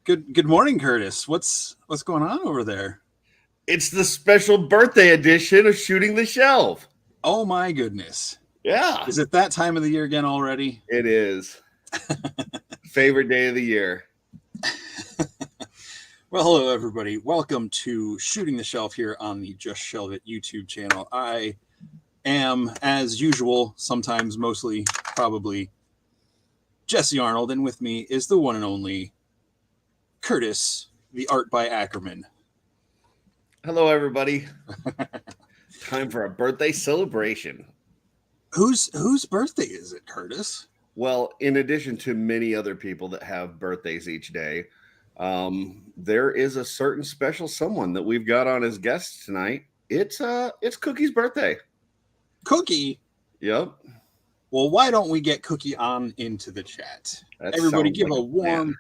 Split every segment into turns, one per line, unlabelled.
Good morning, Curtis. What's going on over there?
It's the special birthday edition of Shooting the Shelve.
Oh my goodness.
Yeah.
Is it that time of the year again already?
It is. Favorite day of the year.
Well, hello everybody. Welcome to Shooting the Shelve here on the Just Shelve It YouTube channel. I am, as usual, sometimes mostly, probably, Jesse Arnold, and with me is the one and only Curtis, the Art by Ackerman.
Hello, everybody. Time for a birthday celebration.
Whose birthday is it, Curtis?
Well, in addition to many other people that have birthdays each day, there is a certain special someone that we've got on as guests tonight. It's Cookie's birthday.
Cookie?
Yep.
Well, why don't we get Cookie on into the chat? Everybody give a warm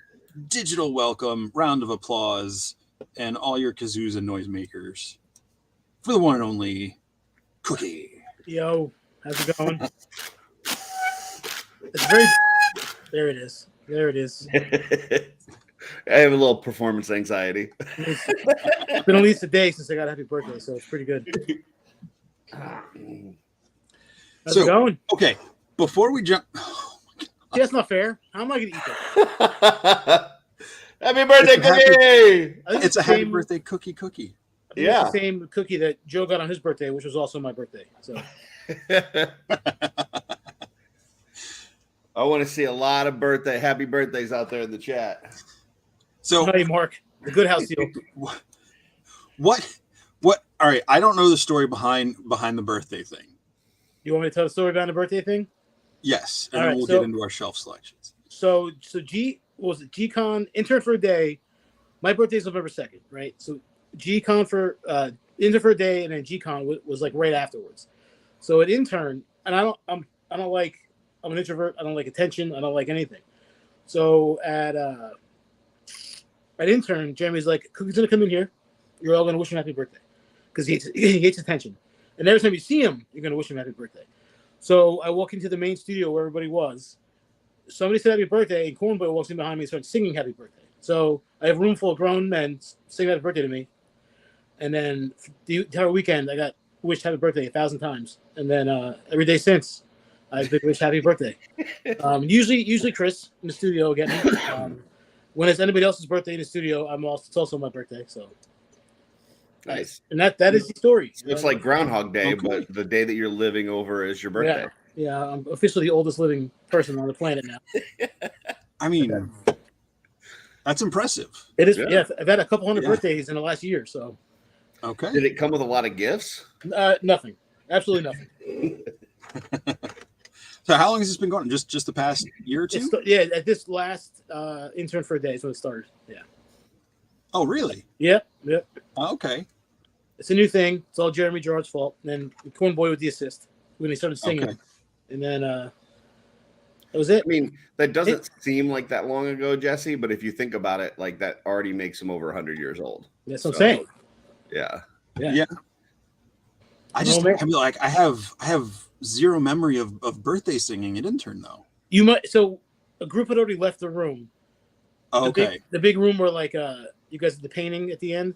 digital welcome, round of applause, and all your kazoos and noisemakers for the one and only Cookie.
Yo, how's it going? It's very... There it is. There it is.
I have a little performance anxiety.
It's been at least a day since I got a happy birthday, so it's pretty good. How's it going?
Okay, before we jump...
Yeah, that's not fair. How am I going to eat that?
Happy birthday, Cookie!
It's a happy birthday cookie.
Yeah.
It's the same cookie that Joe got on his birthday, which was also my birthday. So
I want to see a lot of happy birthdays out there in the chat.
So,
hey, Mark, the good house deal.
What? All right, I don't know the story behind the birthday thing.
You want me to tell the story behind the birthday thing?
Yes, and
All
then
right,
we'll get into our shelf selections.
So G-Con intern for a day. My birthday is November 2nd, right? So G-Con for intern for a day, and then G-Con was like right afterwards. So at intern, and I'm an introvert. I don't like attention. I don't like anything. So at intern, Jeremy's like, Cookie's gonna come in here. You're all gonna wish him happy birthday because he hates attention. And every time you see him, you're gonna wish him happy birthday. So I walk into the main studio where everybody was. Somebody said happy birthday, and Cornboy walks in behind me and starts singing happy birthday. So I have a room full of grown men singing happy birthday to me. And then the entire weekend, I got wished happy birthday 1,000 times. And then every day since, I've been wished happy birthday. Usually Chris in the studio again. When it's anybody else's birthday in the studio, it's also my birthday. So
nice.
And that is the story.
It's like Groundhog Day,
Okay.
but the day that you're living over is your birthday.
Yeah, I'm officially the oldest living person on the planet now.
I mean, that's impressive.
It is.
Yeah.
Yeah, I've had a couple hundred birthdays in the last year. So
Okay.
Did it come with a lot of gifts?
nothing. Absolutely nothing.
So how long has this been going? Just the past year or two?
At this last intern for a day is when it started. Yeah.
Oh, really?
Yep.
Okay.
It's a new thing. It's all Jeremy Gerard's fault. And then Cornboy with the assist when he started singing.
Okay.
And then that was it.
I mean, that doesn't seem like that long ago, Jesse, but if you think about it, like that already makes him over 100 years old.
That's what I'm saying.
Yeah.
Yeah. I have zero memory of birthday singing at intern though.
You might. So a group had already left the room.
Okay.
The big room where you guys did the painting at the end.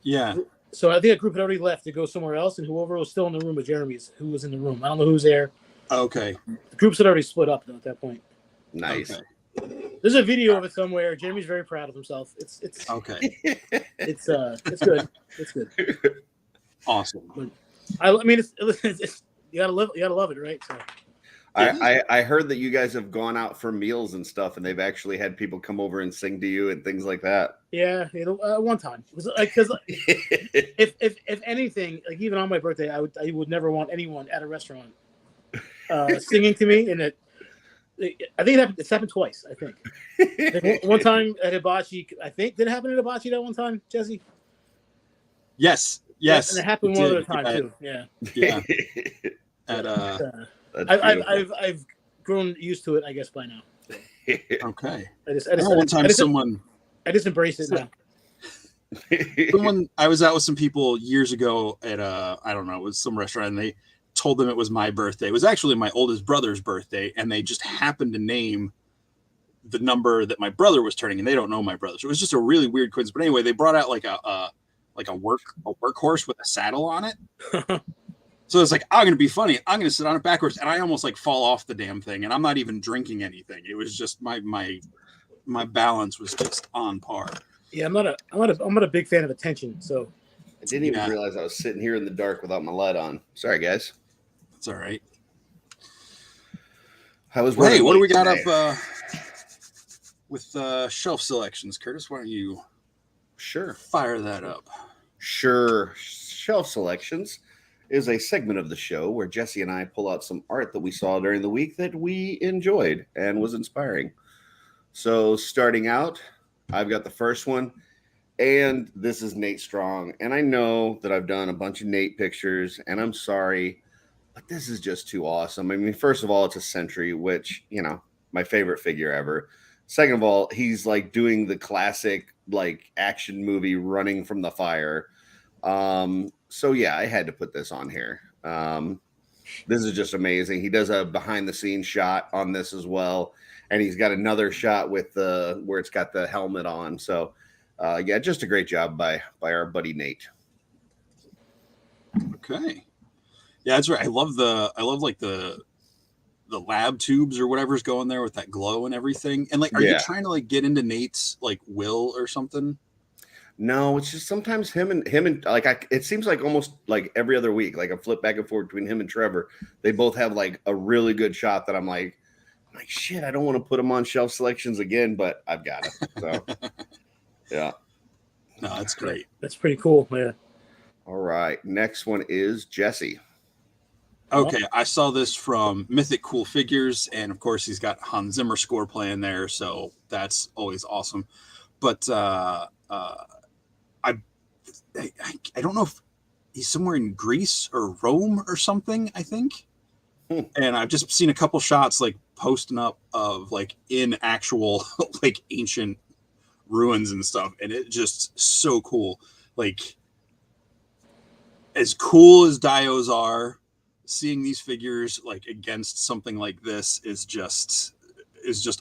Yeah.
So I think a group had already left to go somewhere else, and whoever was still in the room with Jeremy's, who was in the room. I don't know who's there.
Okay.
The groups had already split up though at that point.
Nice.
Okay.
There's a video of it somewhere. Jeremy's very proud of himself. It's
Okay.
it's good. It's good.
Awesome.
I mean, it's you gotta love it, right? So.
I heard that you guys have gone out for meals and stuff, and they've actually had people come over and sing to you and things like that.
Yeah, one time it was like because if anything, like even on my birthday, I would never want anyone at a restaurant singing to me. And I think it's happened twice. I think one time at Hibachi. I think did it happen at Hibachi that one time, Jesse?
Yes.
And it happened one other time too. Yeah.
Yeah.
I've grown used to it, I guess, by now. So.
Okay.
I just embrace it now.
I was out with some people years ago at I don't know, it was some restaurant, and they told them it was my birthday. It was actually my oldest brother's birthday, and they just happened to name the number that my brother was turning, and they don't know my brother. So it was just a really weird coincidence. But anyway, they brought out like a workhorse with a saddle on it. So it's like, I'm going to be funny. I'm going to sit on it backwards. And I almost like fall off the damn thing. And I'm not even drinking anything. It was just my balance was just on par.
Yeah, I'm not a big fan of attention. So
I didn't even realize I was sitting here in the dark without my light on. Sorry, guys.
That's all right.
Hey,
what do we got up with shelf selections, Curtis? Why don't you fire that up?
Sure. Shelf selections is a segment of the show where Jesse and I pull out some art that we saw during the week that we enjoyed and was inspiring. So starting out, I've got the first one, and this is Nate Strong. And I know that I've done a bunch of Nate pictures, and I'm sorry, but this is just too awesome. I mean, first of all, it's a Sentry, which, you know, my favorite figure ever. Second of all, he's like doing the classic like action movie running from the fire. So yeah, I had to put this on here. This is just amazing. He does a behind the scenes shot on this as well. And he's got another shot with where it's got the helmet on. So yeah, just a great job by our buddy Nate.
Okay. Yeah, that's right. I love like the lab tubes or whatever's going there with that glow and everything. And like, are you trying to like get into Nate's like will or something?
No, it's just sometimes him and like it seems like almost like every other week, like a flip back and forth between him and Trevor. They both have like a really good shot that I'm like shit, I don't want to put him on shelf selections again, but I've got it. So yeah.
No, that's great.
That's pretty cool. Yeah.
All right. Next one is Jesse.
Okay, I saw this from Mythic Cool Figures, and of course he's got Hans Zimmer score playing there, so that's always awesome. But I don't know if he's somewhere in Greece or Rome or something, I think. And I've just seen a couple shots like posting up of like in actual like ancient ruins and stuff, and it just so cool. Like as cool as dios are, seeing these figures like against something like this is just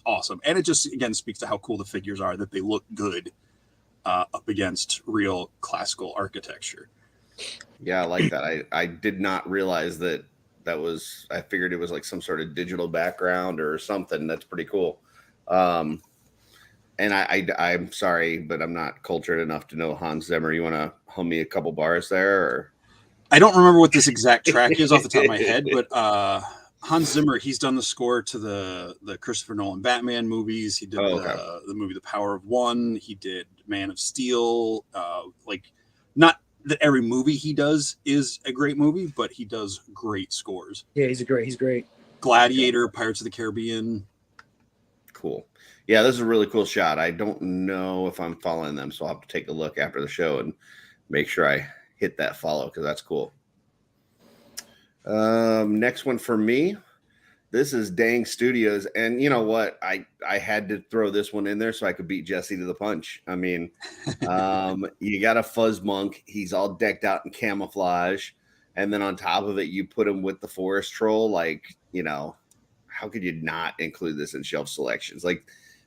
awesome. And it just again speaks to how cool the figures are, that they look good up against real classical architecture.
Yeah, I like that. I did not realize that was, I figured it was like some sort of digital background or something. That's pretty cool. And I'm sorry, but I'm not cultured enough to know Hans Zimmer. You want to hum me a couple bars there? Or?
I don't remember what this exact track is off the top of my head, but Hans Zimmer, he's done the score to the Christopher Nolan Batman movies. He did the movie The Power of One. He did Man of Steel. Like, not that every movie he does is a great movie, but he does great scores.
Yeah, he's great.
Gladiator, Pirates of the Caribbean.
Cool. Yeah, this is a really cool shot. I don't know if I'm following them, so I'll have to take a look after the show and make sure I hit that follow, because that's cool. Next one for me. This is Dang Studios, and you know what? I had to throw this one in there so I could beat Jesse to the punch. I mean, you got a Fuzz Monk. He's all decked out in camouflage, and then on top of it, you put him with the Forest Troll. Like, you know, how could you not include this in shelf selections? Like,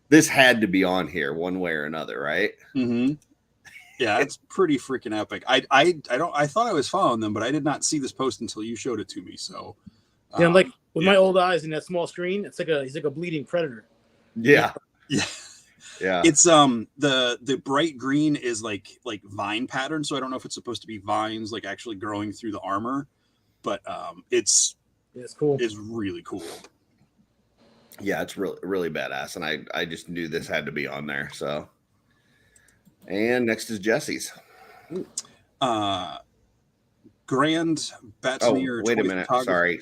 this had to be on here one way or another, right?
Mm-hmm. Yeah, it's pretty freaking epic. I thought I was following them, but I did not see this post until you showed it to me. So
yeah, like with my old eyes in that small screen, it's like he's like a bleeding predator.
Yeah.
Yeah. It's the bright green is like vine pattern, so I don't know if it's supposed to be vines like actually growing through the armor, but it's
cool.
It's really cool.
Yeah, it's really, really badass, and I just knew this had to be on there. So, and next is Jesse's.
Grand Batinier.
Oh, wait a minute.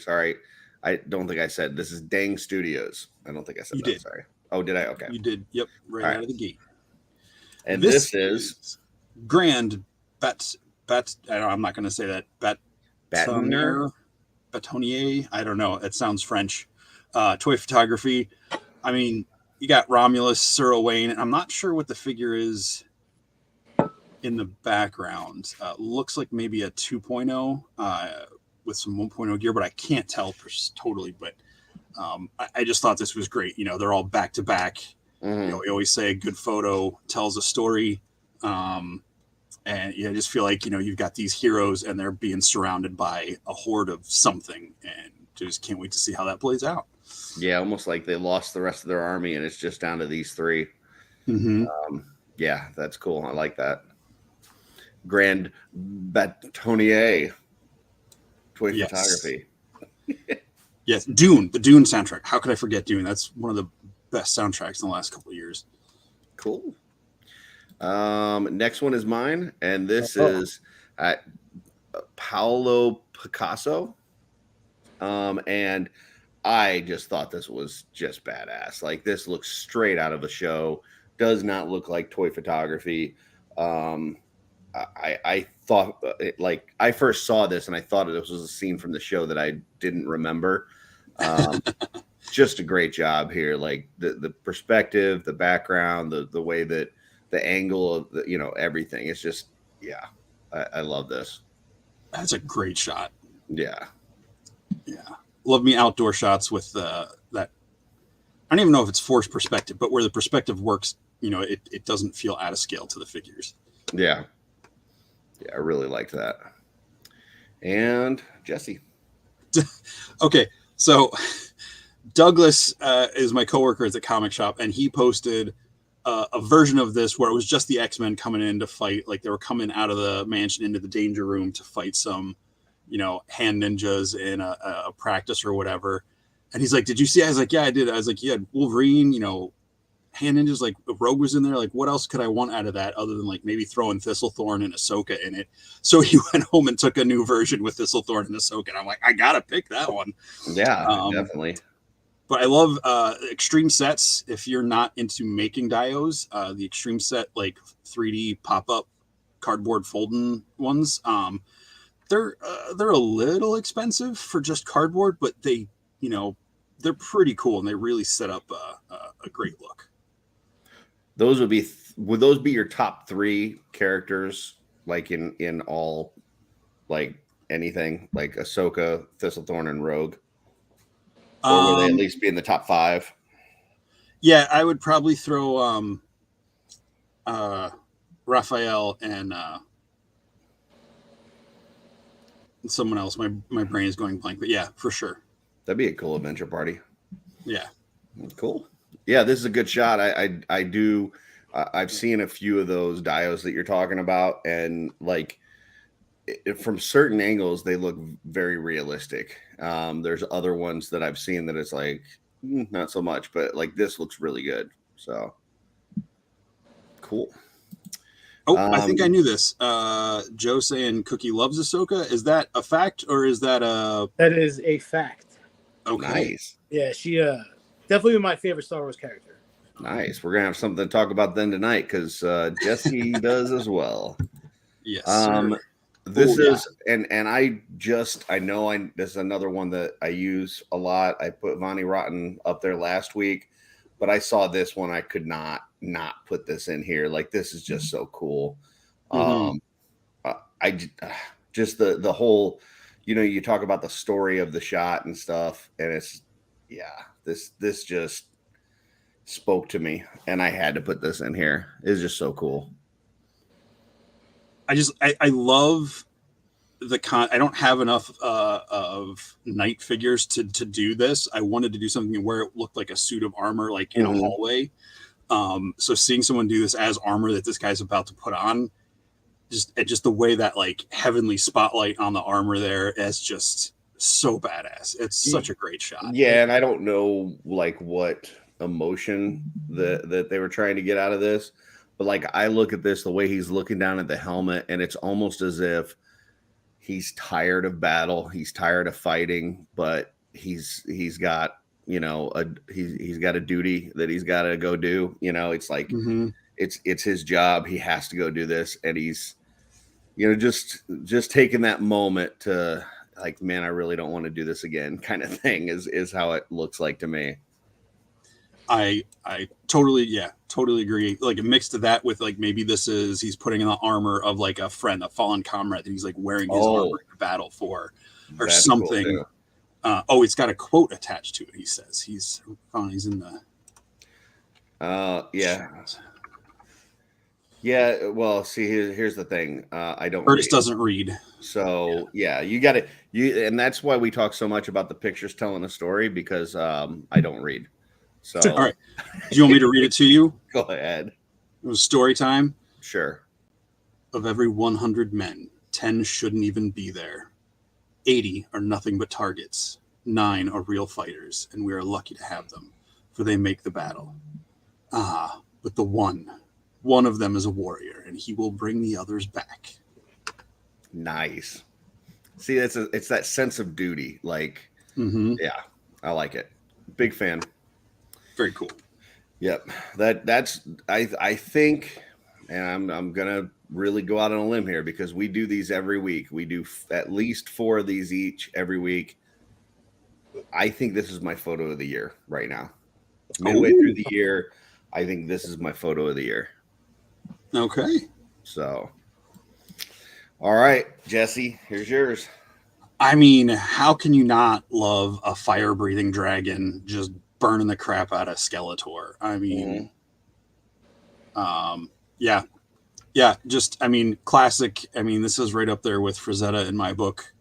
Sorry. I don't think I said this is Dang Studios. I don't think I said
you
that.
Did.
Sorry. Oh, did I? Okay.
You did. Yep. Right out of the gate.
And this is
Grand I'm not going to say that. Batinier. I don't know. It sounds French. Toy photography. I mean, you got Romulus, Cyril Wayne. I'm not sure what the figure is in the background. Looks like maybe a 2.0 with some 1.0 gear, but I can't tell totally. But I just thought this was great. You know, they're all back to back. We always say a good photo tells a story. And I just feel like, you've got these heroes and they're being surrounded by a horde of something, and just can't wait to see how that plays out.
Yeah, almost like they lost the rest of their army and it's just down to these three. Yeah, that's cool. I like that. Grand Batonier toy photography.
Yes, Dune, the Dune soundtrack. How could I forget Dune? That's one of the best soundtracks in the last couple of years.
Cool. Next one is mine, and this is Paolo Picasso. And I just thought this was just badass. Like, this looks straight out of a show. Does not look like toy photography. I thought, like, I first saw this and I thought this was a scene from the show that I didn't remember. Just a great job here. Like, the perspective, the background, the way that the angle of the, everything. It's just, yeah, I love this.
That's a great shot.
Yeah.
Love me outdoor shots with that. I don't even know if it's forced perspective, but where the perspective works, it doesn't feel out of scale to the figures.
Yeah, I really liked that. And Jesse.
Okay, so Douglas is my coworker at the comic shop, and he posted a version of this where it was just the X-Men coming in to fight. Like, they were coming out of the mansion into the danger room to fight some, hand ninjas in a practice or whatever. And he's like, "Did you see?" I was like, "Yeah, I did." I was like, "Yeah, Wolverine, hand ninjas, like Rogue was in there. Like, what else could I want out of that other than like maybe throwing Thistlethorn and Ahsoka in it?" So he went home and took a new version with Thistlethorn and Ahsoka. And I'm like, I gotta pick that one.
Yeah, definitely.
But I love extreme sets. If you're not into making dios, the extreme set, like 3D pop-up cardboard folding ones, they're a little expensive for just cardboard, but they, they're pretty cool and they really set up a great look.
Those would those be your top 3 characters, like in all, like anything, like Ahsoka, Thistlethorn, and Rogue? Or would they at least be in the top 5?
Yeah, I would probably throw Raphael and someone else. My brain is going blank, but yeah, for sure.
That'd be a cool adventure party.
Yeah.
Cool. Yeah, this is a good shot. I do. I've seen a few of those dios that you're talking about, and like from certain angles, they look very realistic. There's other ones that I've seen that it's like not so much, but like this looks really good. So cool.
Oh, I think I knew this. Joe saying Cookie loves Ahsoka. Is that a fact or is that a?
That is a fact.
Okay. Nice.
Yeah, she definitely my favorite Star Wars character.
Nice. We're gonna have something to talk about then tonight because Jesse does as well.
Yes.
This is and I know this is another one that I use a lot. I put Vonnie Rotten up there last week, but I saw this one. I could not put this in here. Like, this is just so cool. I just the whole, you talk about the story of the shot and stuff, and it's this just spoke to me, and I had to put this in here. It's just so cool.
I love I don't have enough of Knight figures to do this. I wanted to do something where it looked like a suit of armor, like in a hallway. So seeing someone do this as armor that this guy's about to put on, just the way that like heavenly spotlight on the armor there is just so badass. It's such a great shot.
Yeah, and I don't know like what emotion that they were trying to get out of this. But like, I look at this, the way he's looking down at the helmet, and it's almost as if he's tired of battle. He's tired of fighting, but he's got, he's got a duty that he's got to go do. It's like, it's his job. He has to go do this. And he's, just taking that moment to like, man, I really don't want to do this again kind of thing is how it looks like to me.
I totally agree. Like, a mix to that with like maybe he's putting in the armor of like a friend, a fallen comrade that he's like wearing his armor in battle for, or that's something. Cool, it's got a quote attached to it. He says he's in the.
Yeah. Yeah, well, see, here's the thing. I don't
Curtis
read.
doesn't read.
So yeah, you got to and that's why we talk so much about the pictures telling a story, because I don't read. So
All right. Do you want me to read it to you?
go ahead.
It was story time.
Sure.
Of every 100 men, 10 shouldn't even be there. 80 are nothing but targets. 9 are real fighters, and we are lucky to have them, for they make the battle. Ah, but the one of them is a warrior, and he will bring the others back.
Nice. See, it's that sense of duty. Like, yeah, I like it. Big fan.
Very cool.
Yep. That's I think, and I'm gonna really go out on a limb here, because we do these every week. We do at least 4 of these each every week. I think this is my photo of the year right now. Midway through the year, I think this is my photo of the year.
Okay.
So, all right, Jesse, here's yours.
I mean, how can you not love a fire-breathing dragon just burning the crap out of Skeletor? I mean, yeah, just, I mean, classic. I mean, this is right up there with Frazetta in my book,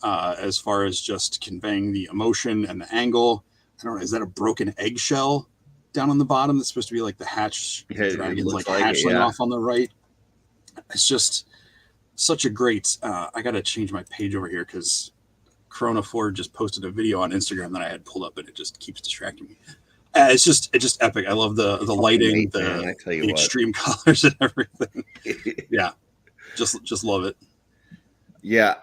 as far as just conveying the emotion and the angle. I don't know, is that a broken eggshell down on the bottom that's supposed to be like the hatch dragon's like hatchling off on the right? It's just such a great, I got to change my page over here because Corona Ford just posted a video on Instagram that I had pulled up, and it just keeps distracting me. It's just epic. I love the lighting, the extreme colors and everything. Yeah, just love it.
Yeah,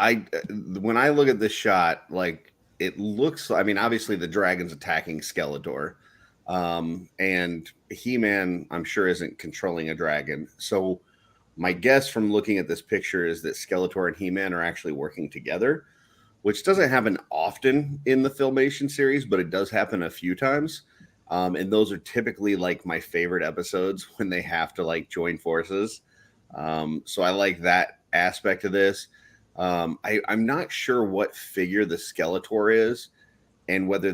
when I look at this shot, like, it looks, I mean, obviously the dragon's attacking Skeletor, and He-Man, I'm sure, isn't controlling a dragon. So my guess from looking at this picture is that Skeletor and He-Man are actually working together, which doesn't happen often in the Filmation series, but it does happen a few times. And those are typically like my favorite episodes, when they have to like join forces. So I like that aspect of this. I'm not sure what figure the Skeletor is, and whether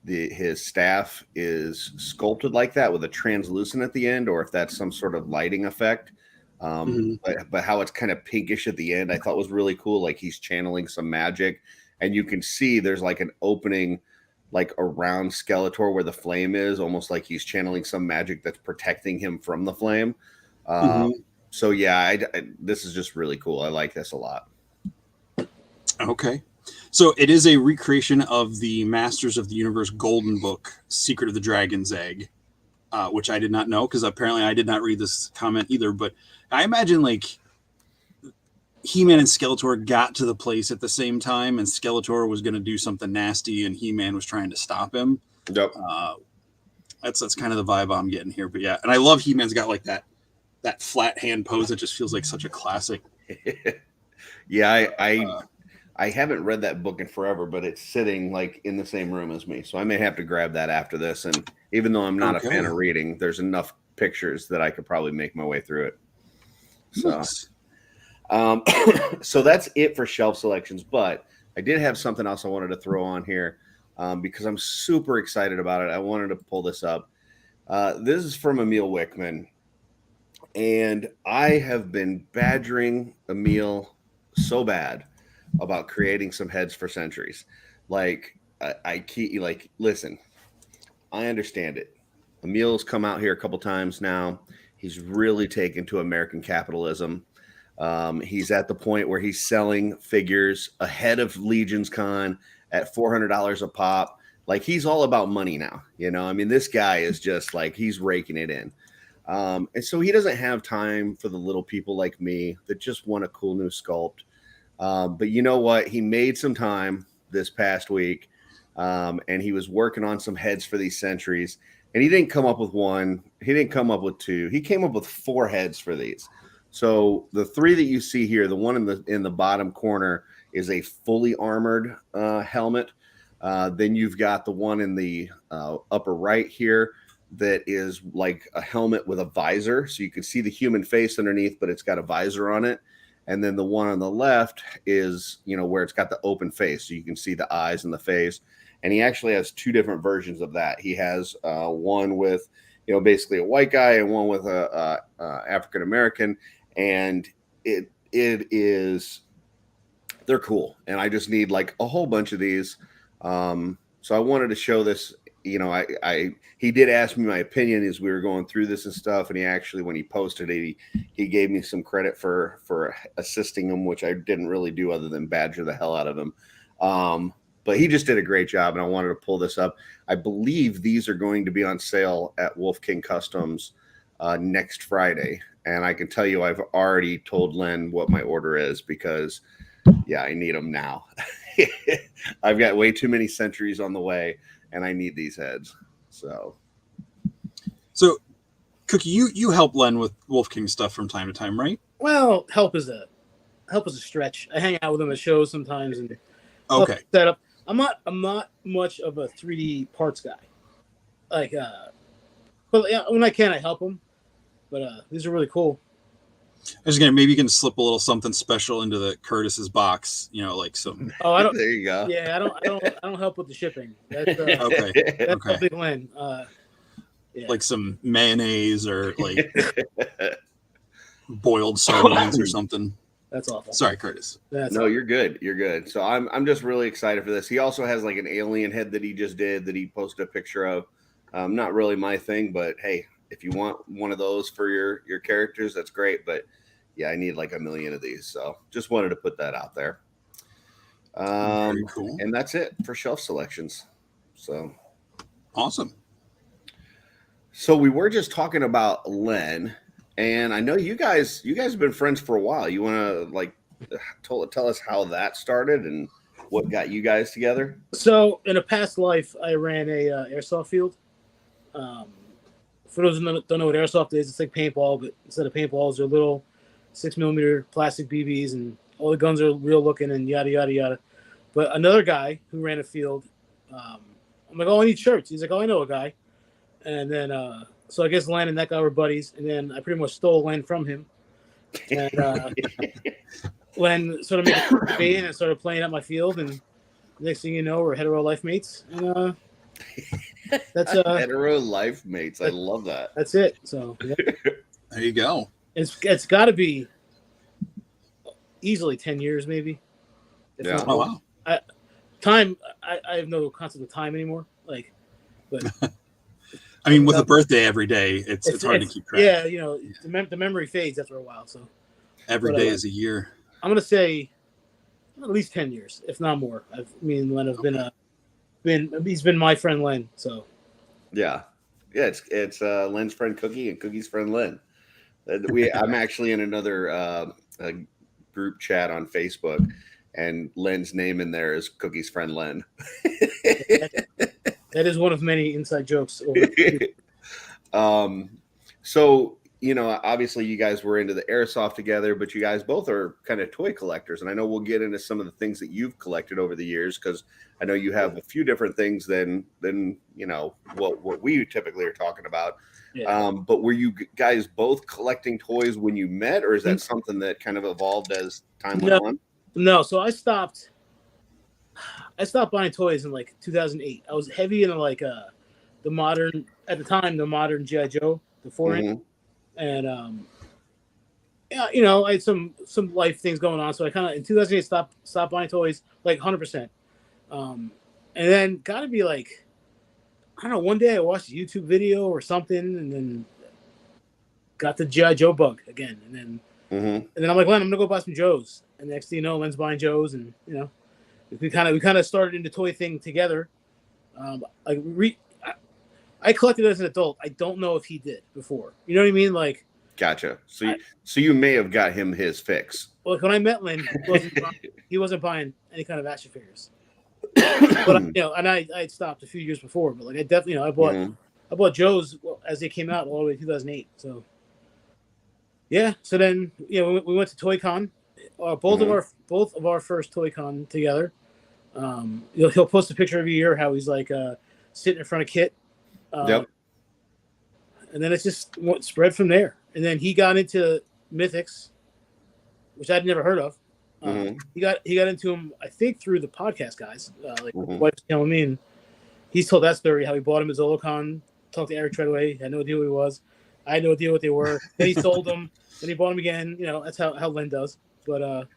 his staff is sculpted like that with a translucent at the end, or if that's some sort of lighting effect. But how it's kind of pinkish at the end, I thought was really cool. Like, he's channeling some magic, and you can see there's like an opening like around Skeletor where the flame is, almost like he's channeling some magic that's protecting him from the flame. So yeah, this is just really cool. I like this a lot.
Okay. So it is a recreation of the Masters of the Universe Golden Book, Secret of the Dragon's Egg, which I did not know, because apparently I did not read this comment either. But I imagine like He-Man and Skeletor got to the place at the same time, and Skeletor was going to do something nasty, and He-Man was trying to stop him.
Yep.
That's kind of the vibe I'm getting here. But yeah, and I love He-Man's got like that flat hand pose that just feels like such a classic.
Yeah, I haven't read that book in forever, but it's sitting like in the same room as me, so I may have to grab that after this. And even though I'm not a fan of reading, there's enough pictures that I could probably make my way through it. So,
nice.
So that's it for shelf selections. But I did have something else I wanted to throw on here, because I'm super excited about it. I wanted to pull this up. This is from Emil Wickman. And I have been badgering Emil so bad about creating some heads for centuries. Like, I keep like, listen, I understand it. Emil's come out here a couple times now. He's really taken to American capitalism. He's at the point where he's selling figures ahead of Legion's Con at $400 a pop. Like, he's all about money now. You know, I mean, this guy is just like, he's raking it in. And so he doesn't have time for the little people like me that just want a cool new sculpt. But you know what? He made some time this past week, and he was working on some heads for these centuries. And he didn't come up with one. He didn't come up with two. He came up with 4 heads for these. So the 3 that you see here, the one in the bottom corner is a fully armored helmet. Then you've got the one in the upper right here that is like a helmet with a visor, so you can see the human face underneath, but it's got a visor on it. And then the one on the left is, you know, where it's got the open face, so you can see the eyes and the face. And he actually has 2 different versions of that. He has one with basically a white guy and one with a African American, and they're cool, and I just need like a whole bunch of these. So I wanted to show this. He did ask me my opinion as we were going through this and stuff, and he actually, when he posted it, he gave me some credit for assisting him, which I didn't really do other than badger the hell out of him. But he just did a great job, and I wanted to pull this up. I believe these are going to be on sale at Wolf King Customs next Friday, and I can tell you I've already told Len what my order is because, yeah, I need them now. I've got way too many centuries on the way, and I need these heads. So
Cookie, you help Len with Wolf King stuff from time to time, right?
Well, help is a stretch. I hang out with him at shows sometimes and
Okay.
set up. I'm not much of a 3D parts guy. Like, but yeah, when I can, I help him. But these are really cool.
I was gonna, maybe you can slip a little something special into the Curtis's box, like some.
Oh, I don't.
There you go.
Yeah, I don't help with the shipping. That's
Okay.
that's a big Len. Yeah.
Like some mayonnaise or like boiled sardines or something.
That's awful.
Sorry, Curtis.
No, you're good. You're good. So I'm just really excited for this. He also has like an alien head that he just did that he posted a picture of. Not really my thing, but hey, if you want one of those for your characters, that's great. But yeah, I need like 1 million of these. So just wanted to put that out there.
Very cool.
And that's it for shelf selections. So
awesome.
So we were just talking about Len, and I know you guys have been friends for a while. You want to like tell us how that started and what got you guys together?
So in a past life, I ran a airsoft field. For those who don't know what airsoft is, it's like paintball, but instead of paintballs, they're little 6mm plastic BBs, and all the guns are real looking and yada yada yada. But another guy who ran a field, I'm like, oh, I need shirts. He's like, oh, I know a guy. And then, so I guess Len and that guy were buddies. And then I pretty much stole Len from him. And Len sort of made it me and I started playing at my field. And next thing you know, we're hetero life mates. And that's
hetero life mates. I love that.
That's it. So yeah.
There you go.
It's got to be easily 10 years, maybe.
Yeah. Oh wow.
I have no concept of time anymore. Like, but.
I mean, with a birthday every day, it's hard to keep track.
Yeah, the memory fades after a while. So
every day is a year.
I'm gonna say at least 10 years, if not more. Me and Len have he's been my friend Len. So
yeah. It's Len's friend Cookie and Cookie's friend Len. I'm actually in another group chat on Facebook, and Len's name in there is Cookie's friend Len.
That is one of many inside jokes.
So, obviously you guys were into the airsoft together, but you guys both are kind of toy collectors. And I know we'll get into some of the things that you've collected over the years, because I know you have a few different things than what we typically are talking about. Yeah. But were you guys both collecting toys when you met, or is that something that kind of evolved as time went on?
No. So I stopped buying toys in like 2008. I was heavy into like the modern G.I. Joe, the 4-inch, and I had some life things going on, so I kind of in 2008 stopped buying toys like 100%, and then got to be like, I don't know, one day I watched a YouTube video or something, and then got the G.I. Joe bug again, and then I'm like, Len, I'm gonna go buy some Joes, and next thing you know, Len's buying Joes, and we kind of started into toy thing together. I collected as an adult. I don't know if he did before. You know what I mean? Like,
gotcha. So you may have got him his fix.
Well, when I met Len, he wasn't buying any kind of action figures. But and I stopped a few years before. But like I definitely, I bought Joe's as they came out all the way to 2008. So yeah. So then we went to Toy Con. Both of our first Toy Con together. He'll post a picture every year how he's like sitting in front of Kit. Yep. And then it's just spread from there. And then he got into Mythics, which I'd never heard of. He got into him, I think, through the podcast guys. My wife's telling me, and he's told that story how he bought him his Olocon talked to Eric right away. Had no idea who he was. I had no idea what they were. Then he sold them. Then he bought them again. That's how Len does. But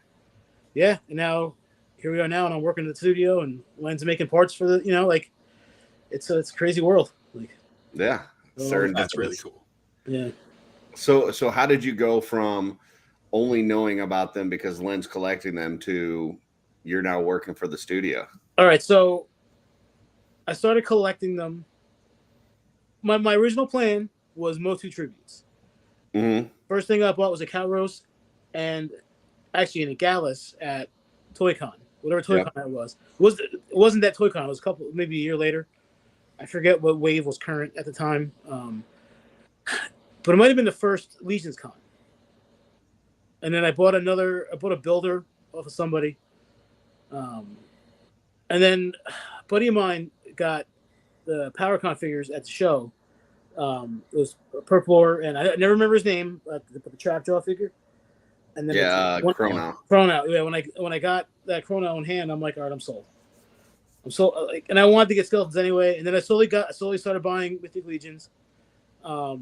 yeah, and now here we are now, and I'm working in the studio, and Len's making parts for the it's a crazy world.
Yeah,
that's really cool.
Yeah.
So how did you go from only knowing about them because Len's collecting them to you're now working for the studio?
All right, so I started collecting them. My original plan was Motu tributes.
Mm-hmm.
First thing I bought was a cow roast, and actually in a Gallus at ToyCon, whatever ToyCon that was. It wasn't that ToyCon. It was maybe a year later. I forget what wave was current at the time, but it might have been the first Legions Con. And then I bought a builder off of somebody, and then a buddy of mine got the PowerCon figures at the show. It was Purple, and I never remember his name, but the Trapjaw figure. And then
Chrono.
Yeah, when I got that Chrono in hand, I'm like, all right, I'm sold. And I wanted to get skeletons anyway. And then I slowly started buying Mythic Legions. We'll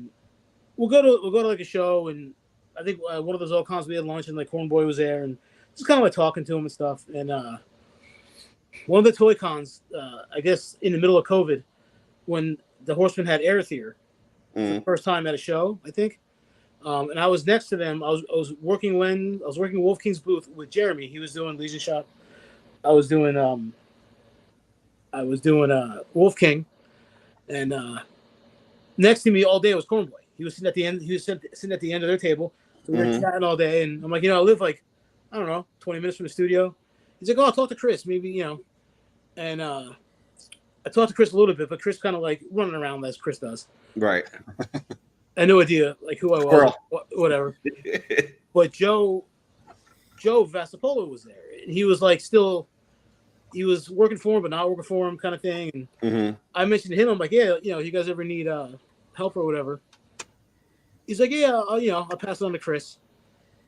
go to like a show, and I think one of those old cons we had lunch, and like Corn Boy was there, and just kind of like talking to him and stuff. And one of the toy cons, I guess in the middle of COVID, when the Horsemen had Arethyr for the first time at a show, I think. And I was next to them. I was working Wolf King's booth with Jeremy. He was doing Legion Shop. I was doing Wolf King, and next to me all day was Corn Boy. He was sitting at the end. He was sitting at the end of their table. So we were chatting all day, and I'm like, I live like, I don't know, 20 minutes from the studio. He's like, oh, I'll talk to Chris, maybe, and I talked to Chris a little bit, but Chris kind of like running around as Chris does.
Right.
I had no idea like who I was, whatever. But Joe Vasapolo was there, and he was like he was working for him, but not working for him, kind of thing. And I mentioned to him, I'm like, yeah, you guys ever need help or whatever? He's like, yeah, I'll pass it on to Chris.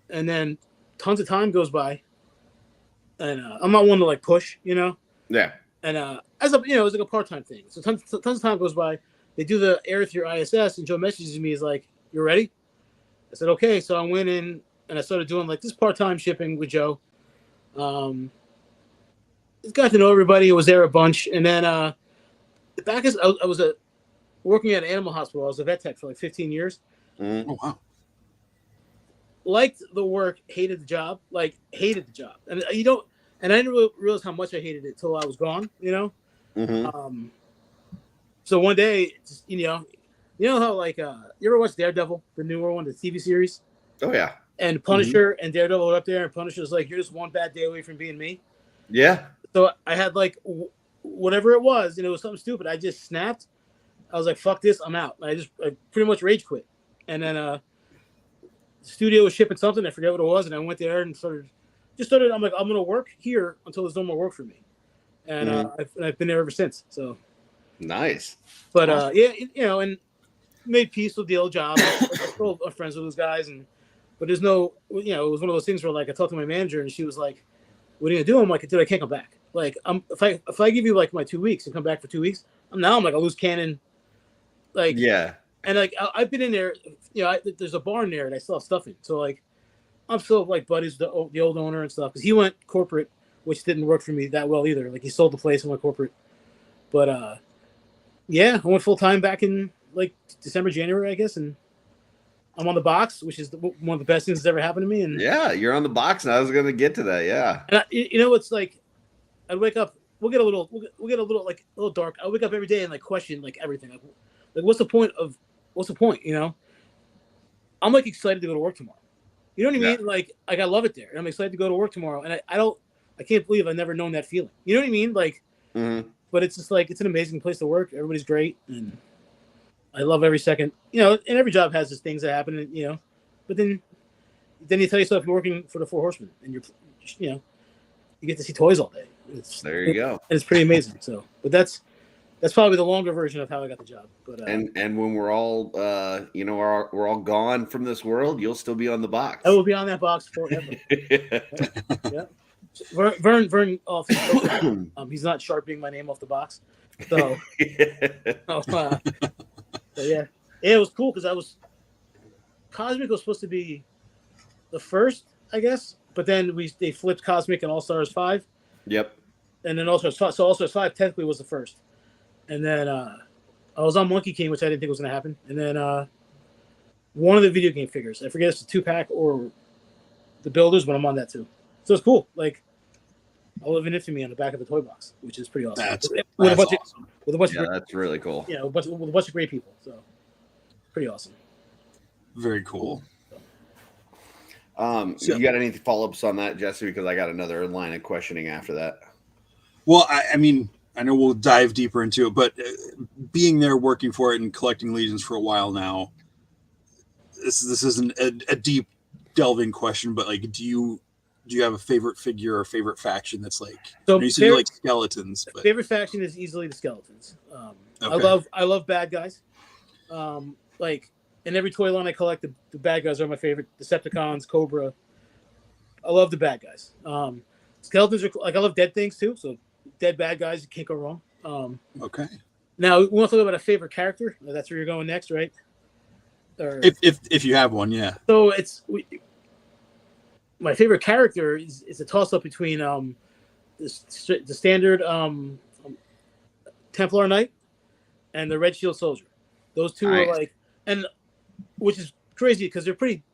And then tons of time goes by, and I'm not one to like push, Yeah. And it was like a part-time thing. So tons of time goes by. They do the Arethyr ISS, and Joe messages me. He's like, "You ready?" I said, "Okay." So I went in and I started doing like this part-time shipping with Joe. Got to know everybody. It was there a bunch, and then back as I was working at an animal hospital. I was a vet tech for like 15 years.
Oh wow!
Liked the work, hated the job. And and I didn't realize how much I hated it till I was gone. So one day, just, how like you ever watch Daredevil, the newer one, the TV series?
Oh yeah.
And Punisher and Daredevil were up there, and Punisher's like, "You're just one bad day away from being me."
Yeah.
So I had like whatever it was, it was something stupid. I just snapped. I was like, "Fuck this, I'm out." And I pretty much rage quit. And then the studio was shipping something. I forget what it was, and I went there and started. I'm like, I'm gonna work here until there's no more work for me, and I've been there ever since. So
nice.
But and made peace with the old job. I'm still friends with those guys, but there's no, it was one of those things where like I talked to my manager, and she was like, "What are you gonna do?" I'm like, "Dude, I can't come back. Like, if I give you like my 2 weeks and come back for 2 weeks, I'm like a loose cannon." Like, yeah. And like I've been in there, there's a barn there, and I still have stuff in. So like, I'm still like buddies with the old owner and stuff, because he went corporate, which didn't work for me that well either. Like he sold the place and went corporate. But I went full time back in like December, January, I guess, and I'm on the box, which is one of the best things that's ever happened to me. And
yeah, you're on the box, and I was going to get to that. Yeah,
and it's like I'd wake up. We'll get a little dark. I wake up every day and like question like everything. Like what's the point? I'm like excited to go to work tomorrow. You know what I mean? Like I love it there, and I'm excited to go to work tomorrow. And I can't believe I've never known that feeling. You know what I mean? Like, but it's just like it's an amazing place to work. Everybody's great, and I love every second. And every job has its things that happen, and but then you tell yourself you're working for the Four Horsemen, and you get to see toys all day.
There you go.
And it's pretty amazing. So, but that's probably the longer version of how I got the job. But
and when we're all we're all gone from this world, you'll still be on the box.
I will be on that box forever. Yeah. Vern off. He's not sharpening my name off the box. So But yeah, it was cool because Cosmic was supposed to be the first, I guess, but then they flipped Cosmic and All Stars 5,
Yep.
and then All Stars 5. So All Stars 5 technically was the first, and then I was on Monkey King, which I didn't think was going to happen, and then one of the video game figures. I forget if it's the 2-pack or the builders, but I'm on that too. So it's cool. Like, I live in Infamy on the back of the toy box, which is pretty awesome.
That's
with a bunch
awesome.
With a bunch of
That's really cool.
with a bunch of great people. So pretty awesome.
Very cool.
You got any follow-ups on that, Jesse? Because I got another line of questioning after that.
Well, I mean, I know we'll dive deeper into it, but being there, working for it, and collecting Legions for a while now, this isn't a deep delving question, but like, do you have a favorite figure or favorite faction that's like?
So
you said you like skeletons. But...
Favorite faction is easily the skeletons.
Okay.
I love bad guys. Like in every toy line I collect, the bad guys are my favorite. Decepticons, Cobra. I love the bad guys. Skeletons are like I love dead things too. So dead bad guys, you can't go wrong.
Okay.
Now we want to talk about a favorite character. That's where you're going next, right? Or,
if you have one, yeah.
So my favorite character is a toss up between the standard Templar Knight and the Red Shield Soldier. Those two are like, and which is crazy because they're pretty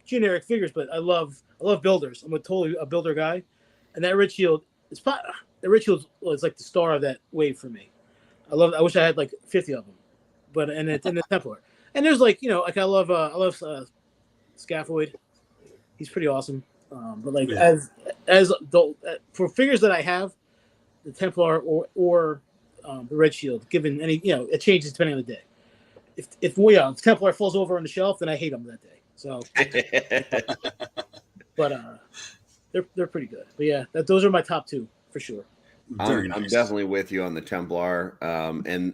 generic figures, but I love builders. I'm totally a builder guy, and that Red Shield the Red Shield was like the star of that wave for me. I wish I had like 50 of them, but and the Templar. And there's like I love Scaphoid. He's pretty awesome. But like as for figures that I have, the Templar or the Red Shield, given any it changes depending on the day. If Templar falls over on the shelf, then I hate them that day. So, but they're pretty good. But yeah, those are my top two for sure.
I'm definitely with you on the Templar. And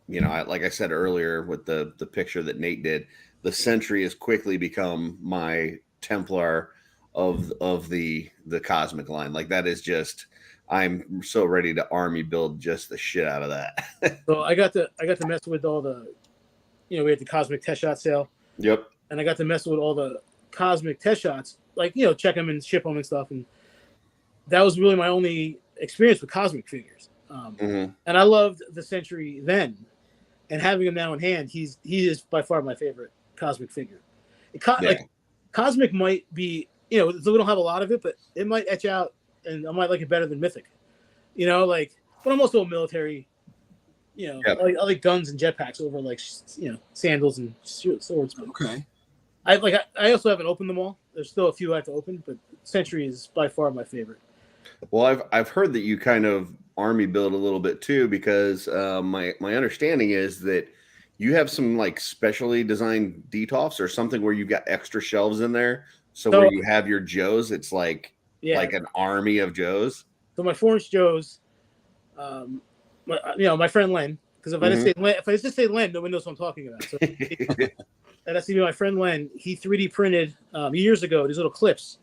like I said earlier with the picture that Nate did, the Sentry has quickly become my Templar of the Cosmic line. Like that is just, I'm so ready to army build just the shit out of that.
So I got to mess with all the, we had the Cosmic test shot sale.
Yep.
And I got to mess with all the Cosmic test shots, like check them and ship them and stuff. And that was really my only experience with Cosmic figures. And I loved the Sentry then, and having him now in hand, he is by far my favorite Cosmic figure. Like Cosmic might be, we don't have a lot of it, but it might etch out, and I might like it better than Mythic. But I'm also a military. I like guns and jetpacks over like sandals and swords.
Okay.
I also haven't opened them all. There's still a few I have to open, but Sentry is by far my favorite.
Well, I've heard that you kind of army build a little bit too, because my understanding is that you have some like specially designed DTOFs or something where you've got extra shelves in there. So where you have your Joes, it's like an army of Joes.
So my 4-inch Joes, my friend Len, because if I just say Len, nobody knows what I'm talking about. So that has to be my friend Len. He 3D printed years ago these little clips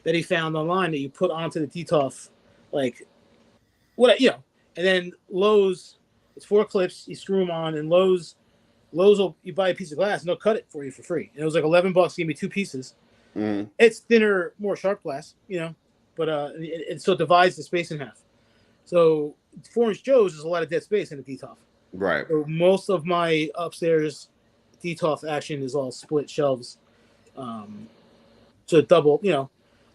that he found online that you put onto the DTOF, and then Lowe's, it's 4 clips, you screw them on, and Lowe's will, you buy a piece of glass and they'll cut it for you for free. And it was like $11, give me 2 pieces. Mm-hmm. It's thinner, more sharp glass, but so it divides the space in half. So 4-inch Joes is a lot of dead space in a DTOF.
Right.
So most of my upstairs DTOF action is all split shelves. So double,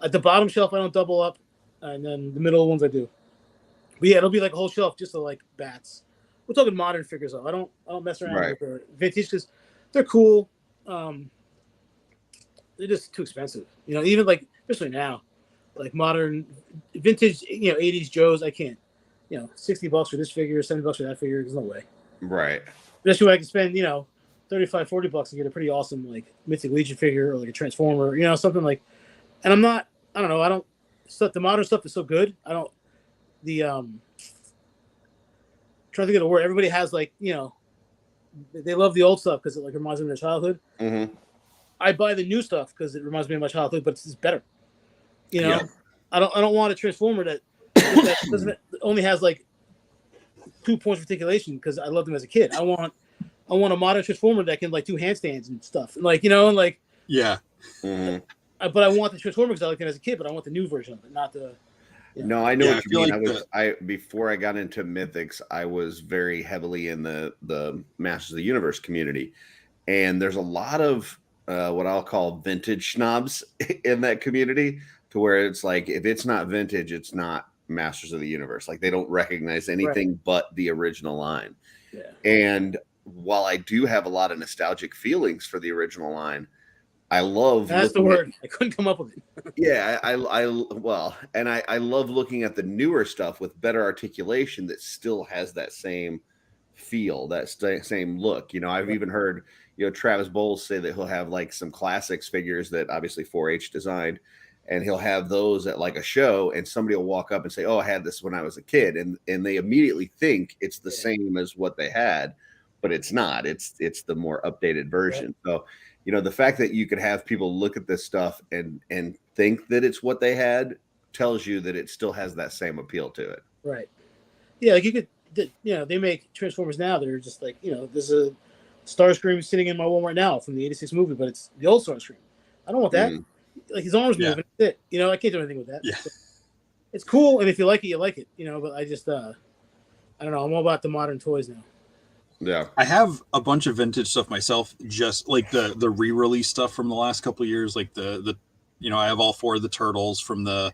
at the bottom shelf I don't double up, and then the middle ones I do. But yeah, it'll be like a whole shelf just to like bats. We're talking modern figures though. I don't mess around with the vintage because they're cool. They're just too expensive. Even like especially now, like modern vintage, 80s Joes, I can't. $60 for this figure, $70 for that figure. There's no way.
Right.
Especially when I can spend, $35, $40 and get a pretty awesome like Mythic Legion figure or like a Transformer, something like. And the modern stuff is so good. Trying to think of the word. Everybody has like, they love the old stuff because it like reminds them of their childhood. Mm-hmm. I buy the new stuff because it reminds me of my childhood, but it's just better. I don't want a Transformer that doesn't only has like 2 points of articulation because I loved them as a kid. I want I want a modern Transformer that can like do handstands and stuff, and like and like
Yeah.
Mhm.
but I want the Transformer because I liked it as a kid, but I want the new version of it, not the.
No, I know
Yeah,
what
I
you
feel
mean.
like
I before I got into Mythics, I was very heavily in the Masters of the Universe community, and there's a lot of what I'll call vintage snobs in that community, to where it's like if it's not vintage, it's not Masters of the Universe. Like they don't recognize anything but the original line.
Yeah.
And while I do have a lot of nostalgic feelings for the original line, I love
That's the
looking at
word. I couldn't come up with it.
yeah, well, and I love looking at the newer stuff with better articulation that still has that same feel, that same look. I've even heard, Travis Bowles say that he'll have like some classics figures that obviously 4-H designed, and he'll have those at like a show, and somebody will walk up and say, "Oh, I had this when I was a kid," and they immediately think it's the same as what they had, but it's not. It's the more updated version. So the fact that you could have people look at this stuff and think that it's what they had tells you that it still has that same appeal to it.
Right. Yeah, like you could, they make Transformers now that are just like, there's a Starscream sitting in my Walmart now from the '86 movie, but it's the old Starscream. I don't want that.
Mhm.
Like his arms moving, that's it. I can't do anything with that.
Yeah.
So it's cool, and if you like it, you like it. But I just, I don't know. I'm all about the modern toys now.
Yeah.
I have a bunch of vintage stuff myself, just like the re-release stuff from the last couple of years, like the I have all 4 of the Turtles from the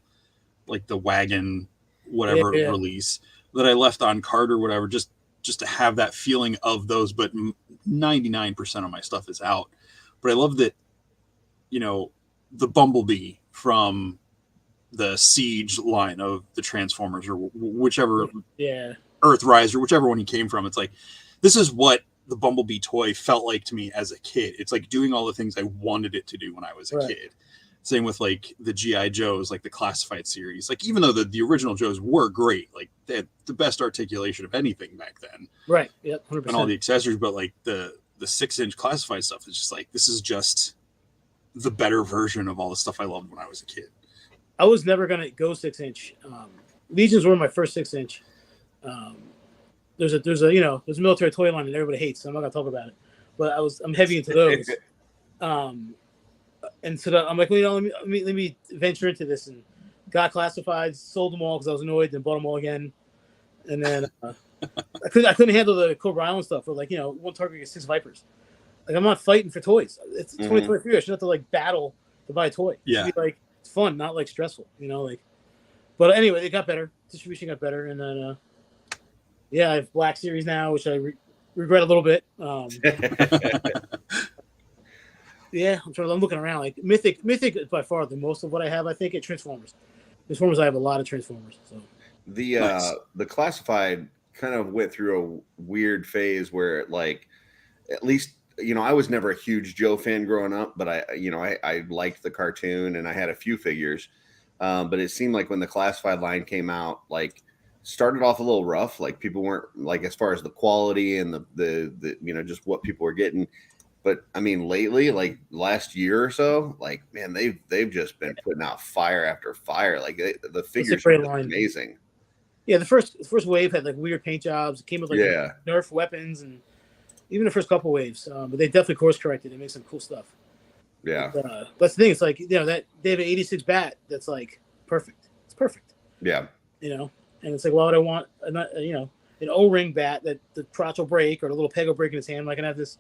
wagon whatever release that I left on cart or whatever, just to have that feeling of those. But 99% of my stuff is out. But I love that the Bumblebee from the Siege line of the Transformers, or whichever Earthrise, or whichever one he came from. It's like, this is what the Bumblebee toy felt like to me as a kid. It's like doing all the things I wanted it to do when I was a kid. Same with like the G.I. Joes, like the classified series. Like, even though the original Joes were great, like they had the best articulation of anything back then.
Right. Yep. 100%.
And all the accessories, but like the 6-inch classified stuff is just like, this is just the better version of all the stuff I loved when I was a kid.
I was never gonna go 6-inch. Legions were my first 6-inch. There's a military toy line that everybody hates, so I'm not gonna talk about it. But I'm heavy into those. And so I'm like, let me venture into this, and got classifieds, sold them all because I was annoyed, then bought them all again. And then I couldn't handle the Cobra Island stuff. Or like, one target gets 6 Vipers. Like, I'm not fighting for toys. It's 2023. I shouldn't have to like battle to buy a toy. It should be like, it's fun, not like stressful. But anyway, it got better. Distribution got better, and then I have Black Series now, which I regret a little bit. Yeah, I'm looking around. Like Mythic is by far the most of what I have. I think at Transformers. I have a lot of Transformers. So
the classified kind of went through a weird phase where, like, at least I was never a huge Joe fan growing up, but I liked the cartoon and I had a few figures. But it seemed like when the classified line came out, like, started off a little rough. Like, people weren't, like, as far as the quality and the just what people were getting. But I mean, lately, like last year or so, like, man, they've just been putting out fire after fire. Like, the figures are amazing.
Yeah, the first wave had like weird paint jobs. It came with like Nerf weapons, and even the first couple waves. But they definitely course corrected and made some cool stuff.
Yeah,
that's the thing. It's like that they have an '86 bat that's like perfect. It's perfect.
Yeah,
and it's like, why would I want an O-ring bat that the crotch will break or the little peg will break in his hand? I can have this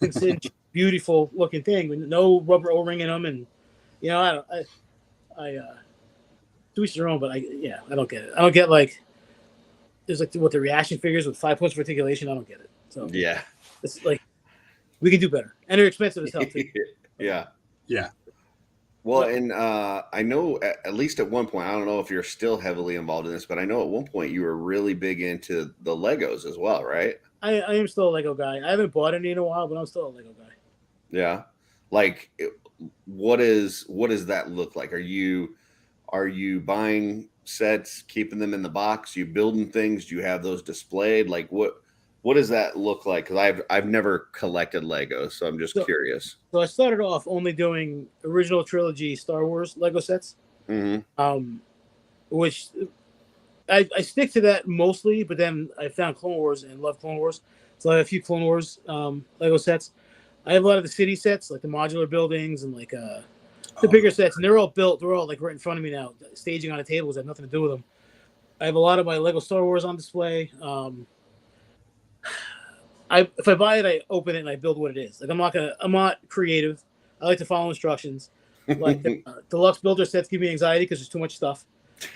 6-inch beautiful looking thing with no rubber O-ring in them, and I do each their own, but I don't get it. I don't get, like, there's like the reaction figures with 5 points of articulation. I don't get it. So
yeah,
it's like, we can do better, and they're expensive as hell too.
Yeah.
Well,
and I know at least at one point, I don't know if you're still heavily involved in this, but I know at one point you were really big into the Legos as well, right?
I am still a Lego guy. I haven't bought any in a while, but I'm still a Lego guy.
Yeah. Like, what does that look like? Are you buying sets, keeping them in the box? You building things? Do you have those displayed? Like, what does that look like? Because I've never collected Legos, so I'm just curious.
So I started off only doing original trilogy Star Wars Lego sets, which I stick to that mostly, but then I found Clone Wars and love Clone Wars. So I have a few Clone Wars Lego sets. I have a lot of the city sets, like the modular buildings and like the bigger sets, and they're all built. They're all like right in front of me now, staging on a table. Have nothing to do with them. I have a lot of my Lego Star Wars on display. If I buy it, I open it and I build what it is. Like I'm not creative. I like to follow instructions. Like the deluxe builder sets give me anxiety because there's too much stuff.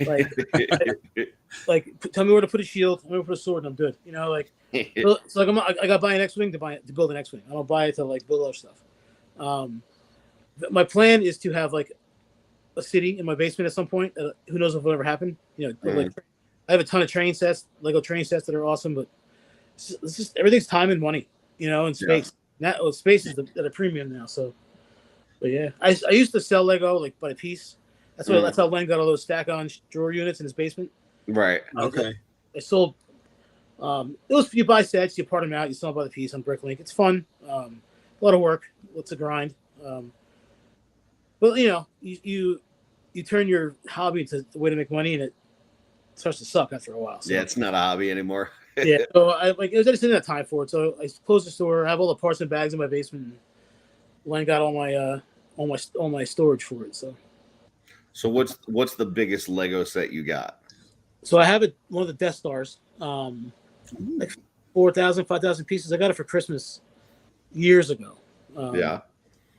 Like, tell me where to put a shield, tell me where to put a sword, and I'm good. You know, like so like I got to buy an X-wing to build an X-wing. I don't buy it to like build other stuff. My plan is to have like a city in my basement at some point. Who knows if it'll ever happen? You know, like I have a ton of train sets, Lego train sets that are awesome, but it's just everything's time and money, you know, and space. Space is at a premium now. So, but yeah, I used to sell Lego like by the piece. That's how Len got all those stack-on drawer units in his basement.
Right.
Okay.
I sold. It was you buy sets, you part them out, you sell them by the piece on Bricklink. It's fun. A lot of work. It's a grind. But you know, you turn your hobby to the way to make money, and it starts to suck after a while. So.
Yeah, it's not a hobby anymore.
Yeah, so I just didn't have time for it. So I closed the store. I have all the parts and bags in my basement. And Len got all my storage for it.
So what's the biggest Lego set you got?
So I have one of the Death Stars, like 4,000, 5,000 pieces. I got it for Christmas years ago.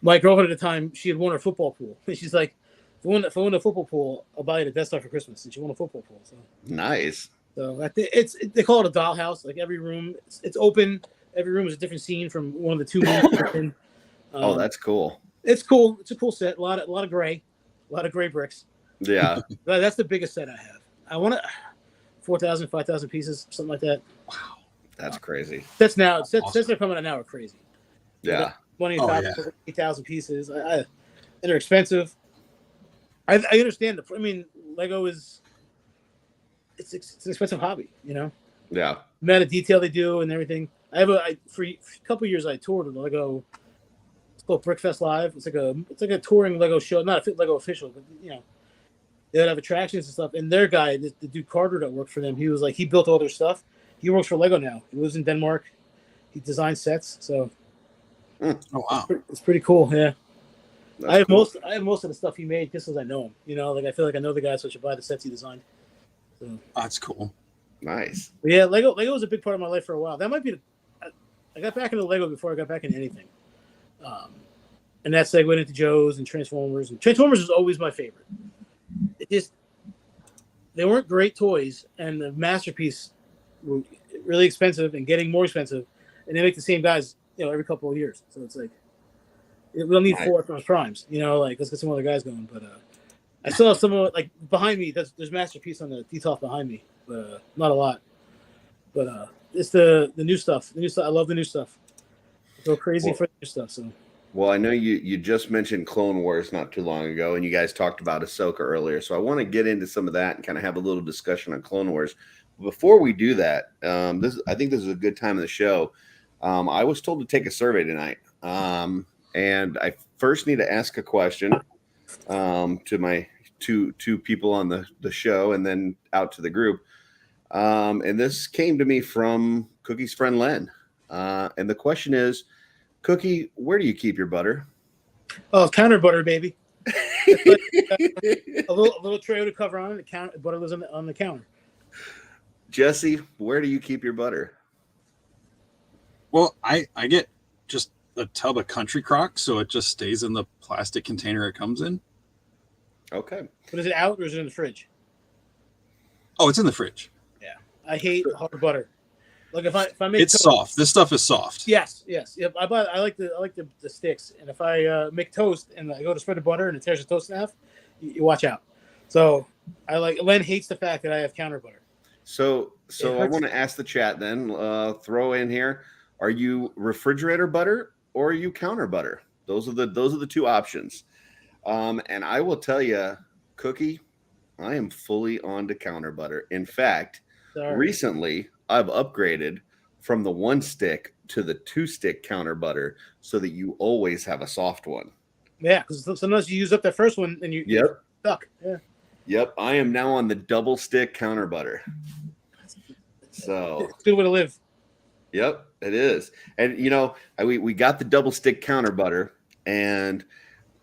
My girlfriend at the time, she had won her football pool. And she's like, if I win a football pool, I'll buy you a Death Star for Christmas. And she won a football pool. So
nice.
So they call it a dollhouse. Like every room, it's open. Every room is a different scene from one of the two movies.
Oh, that's cool.
It's cool. It's a cool set. A lot of gray bricks.
Yeah.
That's the biggest set I have. I want 4,000, 5,000 pieces, something like that.
Wow. That's crazy.
Sets they're coming out now are crazy.
Yeah.
8,000 pieces. And they're expensive. I understand. Lego is it's an expensive hobby, you know.
Yeah.
The amount of detail they do and everything. For a couple of years I toured with Lego. It's called Brickfest Live. It's like a touring Lego show, not a Lego official, but you know, they would have attractions and stuff. And their guy, the dude Carter that worked for them, he built all their stuff. He works for Lego now. He lives in Denmark. He designs sets. So,
oh wow,
it's pretty cool. Yeah.
That's
I have
cool.
most of the stuff he made just because I know him. You know, like I feel like I know the guy, so I should buy the sets he designed. So.
That's cool.
Nice.
But yeah, Lego was a big part of my life for a while. That might be. I got back into Lego before I got back into anything, and that segued into Joe's and Transformers. And Transformers was always my favorite. They weren't great toys, and the Masterpiece were really expensive and getting more expensive, and they make the same guys, you know, every couple of years. So it's like we'll need 4 Optimus Primes, you know, like let's get some other guys going. But I still have some of like behind me. There's Masterpiece on the detail behind me, but not a lot. But it's the new stuff. The new stuff. I love the new stuff. I go crazy for the new stuff. So.
Well, I know you just mentioned Clone Wars not too long ago, and you guys talked about Ahsoka earlier. So I want to get into some of that and kind of have a little discussion on Clone Wars. Before we do that, I think this is a good time of the show. I was told to take a survey tonight, and I first need to ask a question to my two people on the show, and then out to the group. And this came to me from Cookie's friend Len, and the question is, Cookie, where do you keep your butter?
Oh, counter butter, baby. a little tray to cover on it. The butter lives on the counter.
Jesse, where do you keep your butter?
Well, I get just a tub of Country Crock, so it just stays in the plastic container it comes in.
Okay.
But is it out or is it in the fridge?
Oh, it's in the fridge.
Yeah, I hate hard butter. Like if I make
it's soft. This stuff is soft.
Yes. Yep. I like the sticks, and if I make toast and I go to spread the butter and it tears the toast in half, you watch out. So Len hates the fact that I have counter butter.
So I want to ask the chat then. Throw in here: are you refrigerator butter or are you counter butter? Those are the two options. And I will tell you, Cookie, I am fully on to counter butter. In fact, recently I've upgraded from the 1-stick to the 2-stick counter butter so that you always have a soft one.
Yeah, because sometimes you use up that first one and you're stuck. Yeah.
Yep, I am now on the double stick counter butter. So
It's a good way to live.
yep, it is. And we got the double stick counter butter, and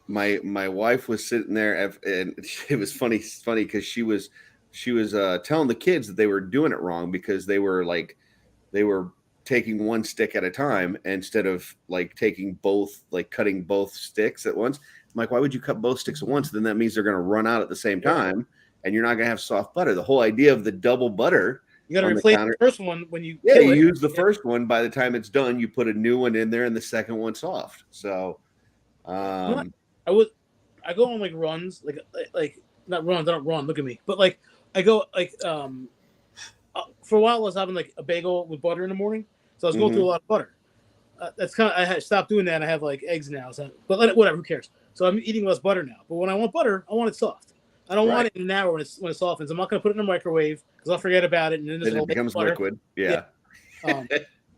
my wife was sitting there, and it was funny because she was telling the kids that they were doing it wrong because they were taking one stick at a time instead of taking both, cutting both sticks at once. I'm like, why would you cut both sticks at once? Then that means they're going to run out at the same time, and you're not going to have soft butter. The whole idea of the double butter,
you got to replace the first one when you
use the first one. By the time it's done, you put a new one in there, and the second one soft. So,
I go on runs, not runs. I don't run. Look at me, but I go for a while I was having a bagel with butter in the morning, so I was going through a lot of butter. That's kind of I had stopped doing that. And I have eggs now, but whatever, who cares? So I'm eating less butter now. But when I want butter, I want it soft. I don't want it in an hour when it softens. I'm not going to put it in the microwave because I'll forget about it, and then
it becomes liquid. Yeah.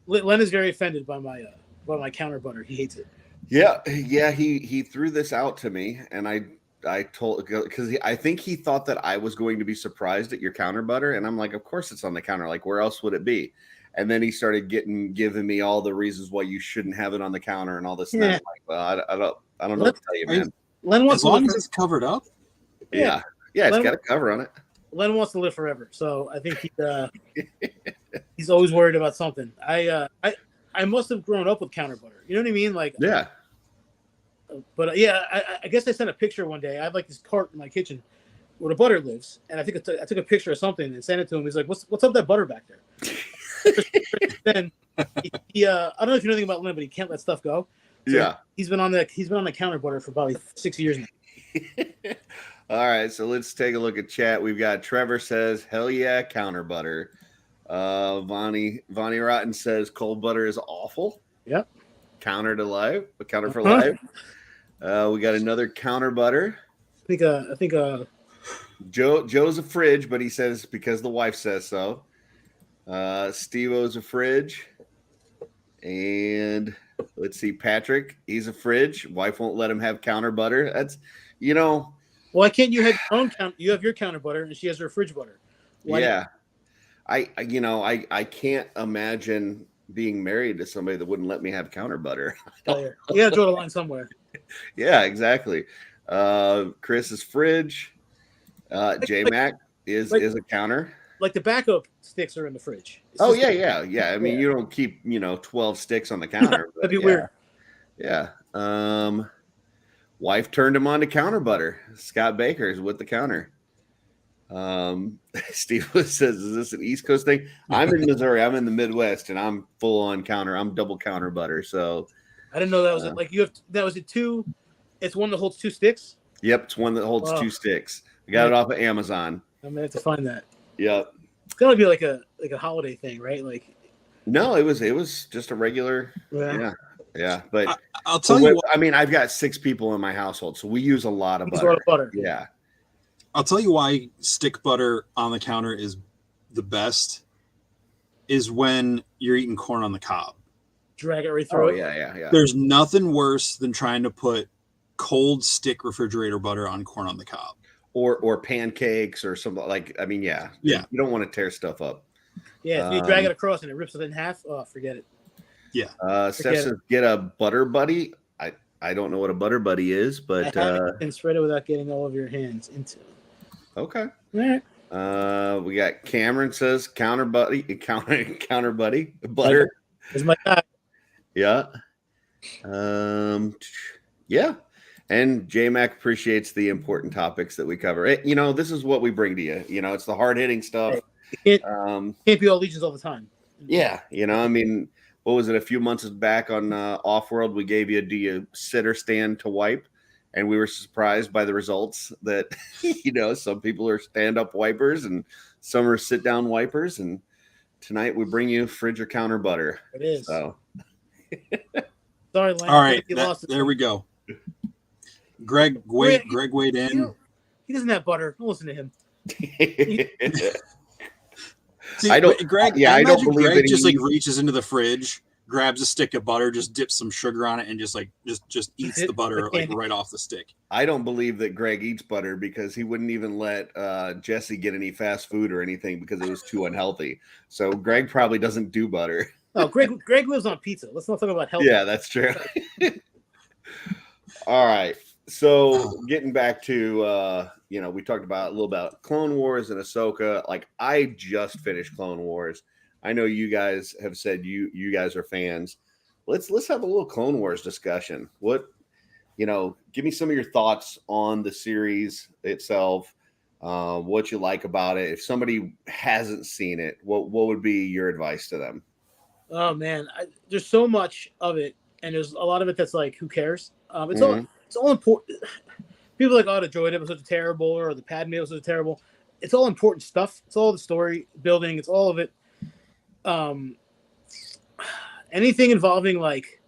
Len is very offended by my counter butter. He hates it.
Yeah. He threw this out to me, and I told, because I think he thought that I was going to be surprised at your counter butter, and I'm like, of course it's on the counter. Where else would it be? And then he started giving me all the reasons why you shouldn't have it on the counter and all this. And I'm well, I don't know what to tell you, man.
Len wants
as long as it's covered up.
Yeah, it's got a cover on it.
Len wants to live forever, so I think he's always worried about something. I must have grown up with counter butter. You know what I mean?
Yeah.
But I guess I sent a picture one day. I have this cart in my kitchen where the butter lives, and I think I took a picture of something and sent it to him. He's like, "What's up with that butter back there?" Then he I don't know if you know anything about Lynn, but he can't let stuff go. So he's been on the counter butter for probably 6 years now.
All right, so let's take a look at chat. We've got Trevor says, "Hell yeah, counter butter." Vonnie Rotten says, "Cold butter is awful."
Yep.
Counter for life. We got another counter butter.
I think
Joe's a fridge, but he says because the wife says so. Steve-O's a fridge. And let's see, Patrick, he's a fridge. Wife won't let him have counter butter. That's,
Why can't you have your own you have your counter butter and she has her fridge butter?
Why I can't imagine being married to somebody that wouldn't let me have counter butter.
You gotta draw the line somewhere.
Yeah, exactly. Chris is fridge. J Mac is a counter.
The backup sticks are in the fridge.
Yeah. I mean, you don't keep 12 sticks on the counter.
That'd be weird.
Yeah. Wife turned him on to counter butter. Scott Baker's with the counter. Steve says, "Is this an East Coast thing?" I'm in Missouri. I'm in the Midwest, and I'm full on counter. I'm double counter butter. So
I didn't know that was it. You have that was it two. It's one that holds two sticks.
Yep, it's one that holds two sticks. I got it off of Amazon.
I'm gonna have to find that.
Yep.
It's gotta be like a holiday thing, right?
No, it was just a regular. Yeah. But
I'll tell you what,
I mean, I've got 6 people in my household, so we use a lot of butter.
A lot of butter.
Yeah.
I'll tell you why stick butter on the counter is the best is when you're eating corn on the cob.
Drag it right through it.
Yeah.
There's nothing worse than trying to put cold stick refrigerator butter on corn on the cob.
Or pancakes or something you don't want to tear stuff up.
Yeah, if you drag it across and it rips it in half, forget it.
Yeah.
Steph says, "Get a butter buddy." I don't know what a butter buddy is, but
and spread it without getting all of your hands into it.
Okay.
All right.
We got Cameron says counter buddy butter.
Is my guy.
Yeah. Yeah. And J-Mac appreciates the important topics that we cover. This is what we bring to you. It's the hard-hitting stuff.
Can't be all legions all the time.
Yeah. What was it? A few months back on OffWorld, we gave you, do you sit or stand to wipe? And we were surprised by the results that, some people are stand-up wipers and some are sit-down wipers. And tonight we bring you fridge or counter butter.
It is.
So.
Sorry, Lance.
All right. There we go. Greg weighed in.
He doesn't have butter. Don't listen to him.
See,
I don't.
Greg.
Yeah, I don't believe
Greg
it.
Just reaches into the fridge grabs a stick of butter, just dips some sugar on it, and just eats the butter like right off the stick.
I don't believe that Greg eats butter because he wouldn't even let Jesse get any fast food or anything because it was too unhealthy. So Greg probably doesn't do butter.
Oh, Greg lives on pizza. Let's not talk about health.
Yeah, that's true. All right. So getting back to we talked about a little about Clone Wars and Ahsoka. Like, I just finished Clone Wars. I know you guys have said you guys are fans. Let's have a little Clone Wars discussion. Give me some of your thoughts on the series itself. What you like about it. If somebody hasn't seen it, what would be your advice to them?
Oh man, there's so much of it, and there's a lot of it that's like, who cares? It's all important. People are like, oh, the droid episodes are terrible, or the Padme episodes are terrible. It's all important stuff. It's all the story building. It's all of it. Anything involving like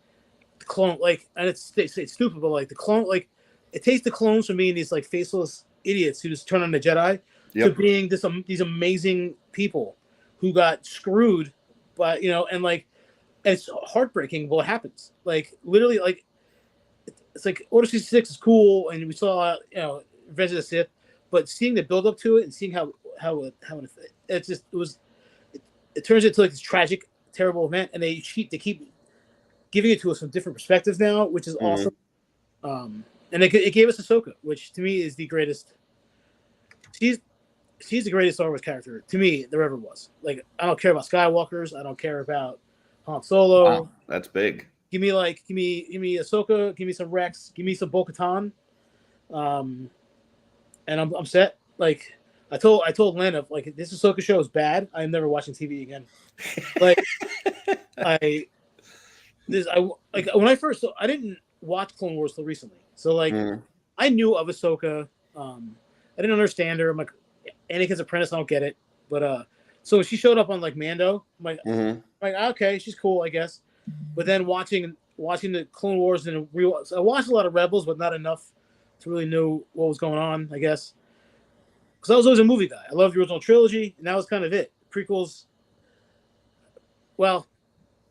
the clone, like, and it's stupid, but like the clone, like, it takes the clones from being these like faceless idiots who just turn on the Jedi to being these amazing people who got screwed by, and like, it's heartbreaking what happens. Like, literally, like, it's like Order 66 is cool, and we saw Revenge of the Sith, but seeing the build up to it and seeing how it turns into like this tragic, terrible event, and they keep giving it to us from different perspectives now, which is awesome. And it gave us Ahsoka, which to me is the greatest. She's the greatest Star Wars character to me there ever was. Like, I don't care about Skywalkers. I don't care about Han Solo.
Wow, that's big.
Give me Ahsoka. Give me some Rex. Give me some Bo-Katan. And I'm set. Like, I told Lana, like, this Ahsoka show is bad. I'm never watching TV again. Like, when I first, I didn't watch Clone Wars till recently. So like, I knew of Ahsoka. I didn't understand her. I'm like, Anakin's apprentice. I don't get it. But so she showed up on like Mando. I'm like, okay, she's cool, I guess. But then watching the Clone Wars and I watched a lot of Rebels, but not enough to really know what was going on, I guess. Because I was always a movie guy. I loved the original trilogy, and that was kind of it. Prequels. Well,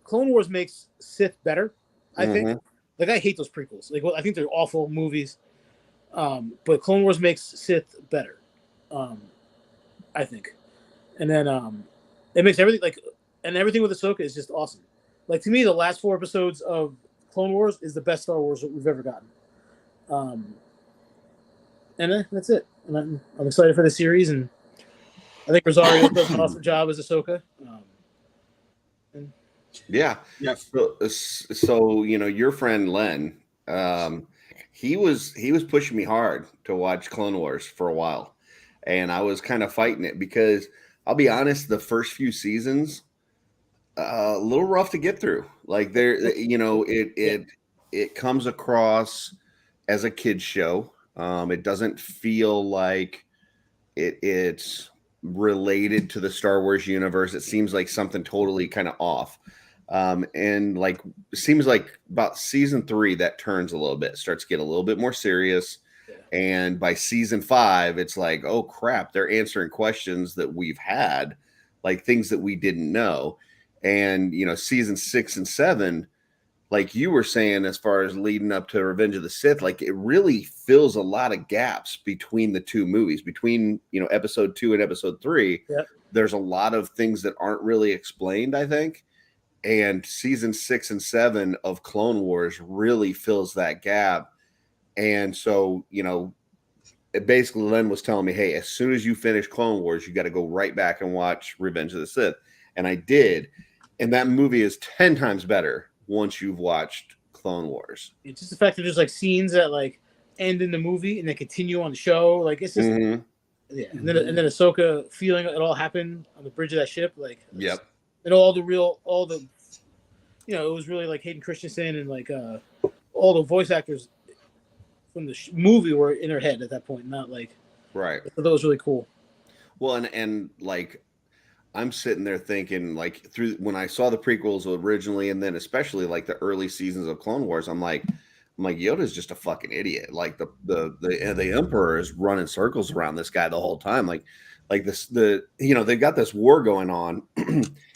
Clone Wars makes Sith better, I think. Like, I hate those prequels. Like, I think they're awful movies. But Clone Wars makes Sith better, I think. And then it makes everything and everything with Ahsoka is just awesome. Like, to me, the last 4 episodes of Clone Wars is the best Star Wars that we've ever gotten. And that's it. And I'm excited for the series, and I think Rosario does an awesome job as Ahsoka.
Yeah. So your friend Len, he was pushing me hard to watch Clone Wars for a while, and I was kind of fighting it because I'll be honest, the first few seasons, a little rough to get through. Like, it comes across as a kid's show. It doesn't feel like it's related to the Star Wars universe. It seems like something totally kind of off. And like, it seems like about season 3 that turns a little bit, starts to get a little bit more serious. Yeah. And by season 5, it's like, oh crap, they're answering questions that we've had, like things that we didn't know. And season 6 and 7, like you were saying, as far as leading up to Revenge of the Sith, like, it really fills a lot of gaps between the 2 movies, between episode 2 and episode 3. Yep. There's a lot of things that aren't really explained, I think. And season 6 and 7 of Clone Wars really fills that gap. And so, basically Len was telling me, hey, as soon as you finish Clone Wars, you got to go right back and watch Revenge of the Sith. And I did. And that movie is 10 times better once you've watched Clone Wars.
It's just the fact that there's like scenes that like end in the movie and then continue on the show. Like, it's just, yeah. And then Ahsoka feeling it all happen on the bridge of that ship. Like,
yep.
And it was really like Hayden Christensen and like all the voice actors from the movie were in her head at that point, not like,
right.
So that was really cool.
Well, and like, I'm sitting there thinking, like, when I saw the prequels originally, and then especially like the early seasons of Clone Wars, I'm like, Yoda's just a fucking idiot. Like, the Emperor is running circles around this guy the whole time. Like this, they've got this war going on,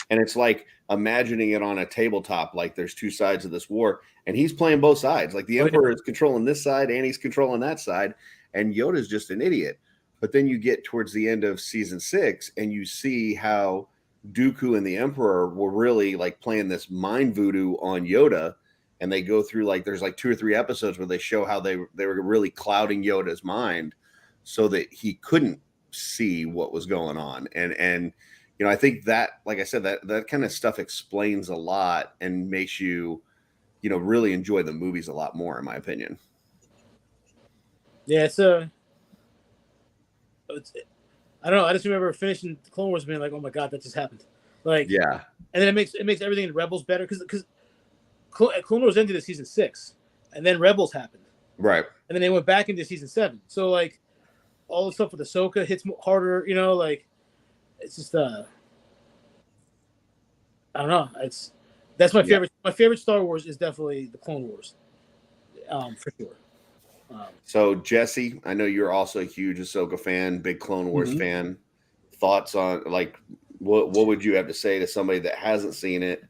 And it's like imagining it on a tabletop, like there's two sides of this war, and he's playing both sides. Like the Emperor is controlling this side, and he's controlling that side, and Yoda's just an idiot. But then you get towards the end of season 6, and you see how Dooku and the Emperor were really like playing this mind voodoo on Yoda, and they go through like there's like 2 or 3 episodes where they show how they were really clouding Yoda's mind so that he couldn't see what was going on. And you know, I think that, like I said, that kind of stuff explains a lot and makes you, you know, really enjoy the movies a lot more, in my opinion.
Yeah, I don't know. I just remember finishing Clone Wars being like, "Oh my god, that just happened!" Like,
yeah,
and then it makes everything in Rebels better because Clone Wars ended at season 6, and then Rebels happened,
right?
And then they went back into season 7. So like, all the stuff with Ahsoka hits harder. You know, like it's just I don't know. That's my favorite. My favorite Star Wars is definitely the Clone Wars, for sure.
So Jesse, I know you're also a huge Ahsoka fan, big Clone Wars fan. Thoughts on like what would you have to say to somebody that hasn't seen it?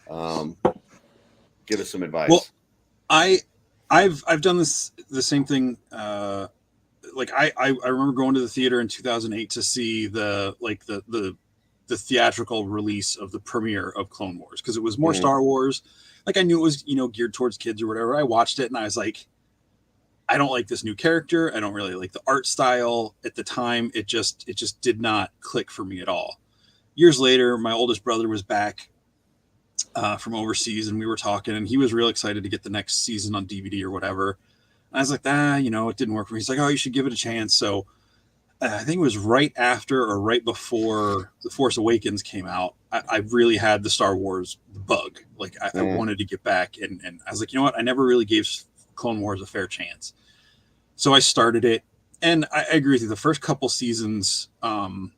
Give us some advice.
Well, I've done the same thing. Like I remember going to the theater in 2008 to see the theatrical release of the premiere of Clone Wars because it was more Star Wars. Like I knew it was, you know, geared towards kids or whatever. I watched it and I was like, I don't like this new character. I don't really like the art style. At the time, it just did not click for me at all. Years later, my oldest brother was back from overseas and we were talking and he was real excited to get the next season on DVD or whatever. And I was like, you know, it didn't work for me. He's like, oh, you should give it a chance. So I think it was right after or right before The Force Awakens came out. I really had the Star Wars bug. Like I wanted to get back and I was like, you know what? I never really gave Clone Wars a fair chance. So I started it and I agree with you. The first couple seasons are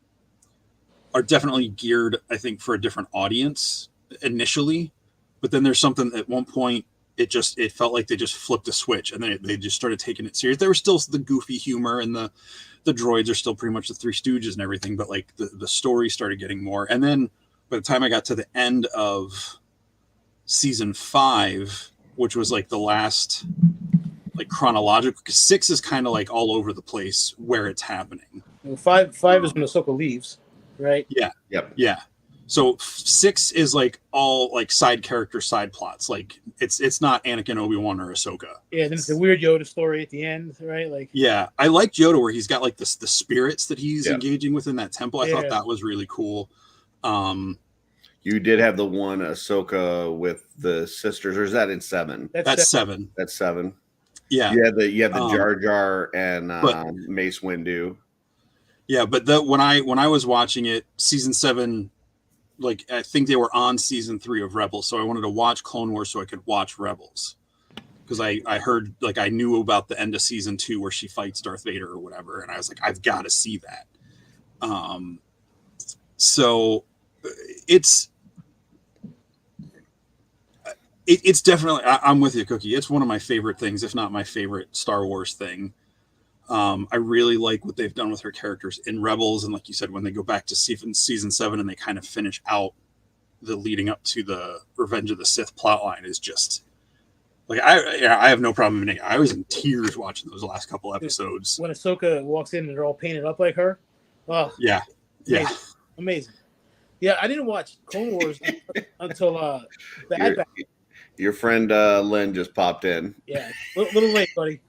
definitely geared, I think, for a different audience initially. But then there's something at one point, it felt like they just flipped a switch and then they just started taking it serious. There was still the goofy humor and the droids are still pretty much the Three Stooges and everything, but like the story started getting more. And then by the time I got to the end of season 5, which was like the last like chronological, because 6 is kind of like all over the place where it's happening.
5 is when Ahsoka leaves, right?
Yeah.
Yep.
Yeah. So 6 is like all like side character, side plots. Like it's not Anakin, Obi-Wan, or Ahsoka.
Yeah, then it's the weird Yoda story at the end, right? Like,
yeah, I like Yoda where he's got like the spirits that he's engaging with in that temple. I thought that was really cool.
You did have the one Ahsoka with the sisters, or is that in 7?
That's 7.
That's 7.
Yeah,
you had the Jar Jar and Mace Windu.
Yeah, but when I was watching it, season 7. Like I think they were on season 3 of Rebels, so I wanted to watch Clone Wars so I could watch Rebels because I heard like I knew about the end of season 2 where she fights Darth Vader or whatever, and I was like, I've got to see that. So it's definitely I'm with you, Cookie. It's one of my favorite things, if not my favorite Star Wars thing. I really like what they've done with her characters in Rebels, and like you said, when they go back to season 7 and they kind of finish out the leading up to the Revenge of the Sith plotline is just like I have no problem. I was in tears watching those last couple episodes.
When Ahsoka walks in and they're all painted up like her. Oh,
yeah,
amazing. Yeah, I didn't watch Clone Wars until Bad Batch.
Your friend Lynn just popped in.
Yeah, a little late, buddy.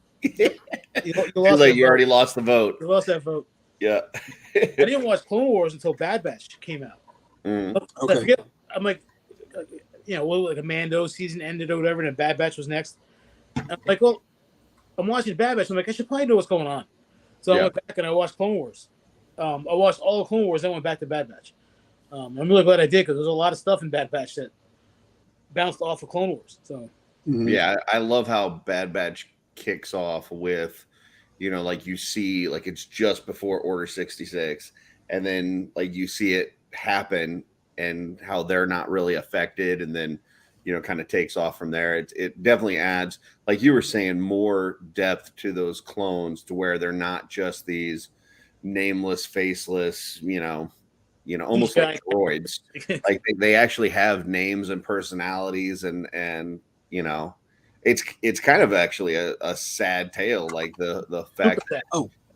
You already lost the vote.
You lost that vote.
Yeah.
I didn't watch Clone Wars until Bad Batch came out.
Okay.
I'm like, like a Mando season ended or whatever, and then Bad Batch was next. I'm like, well, I'm watching Bad Batch. I'm like, I should probably know what's going on. So I went back and I watched Clone Wars. I watched all of Clone Wars, then went back to Bad Batch. I'm really glad I did because there's a lot of stuff in Bad Batch that bounced off of Clone Wars. So
yeah, I love how Bad Batch kicks off with, like you see, like it's just before Order 66, and then like you see it happen and how they're not really affected, and then kind of takes off from there. It definitely adds, like you were saying, more depth to those clones to where they're not just these nameless, faceless, almost like droids. Like they actually have names and personalities, and it's kind of actually a sad tale, like the fact that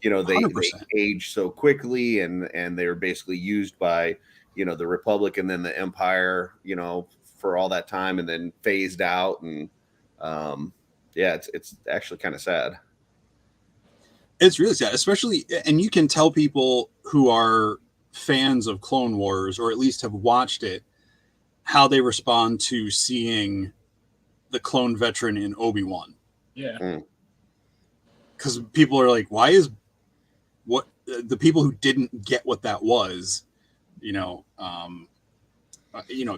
they age so quickly, and they're basically used by the Republic and then the Empire, for all that time, and then phased out, and it's actually kind of sad.
It's really sad, especially, and you can tell people who are fans of Clone Wars, or at least have watched it, how they respond to seeing the clone veteran in Obi-Wan.
Yeah.
Because people are like, why is what the people who didn't get what that was,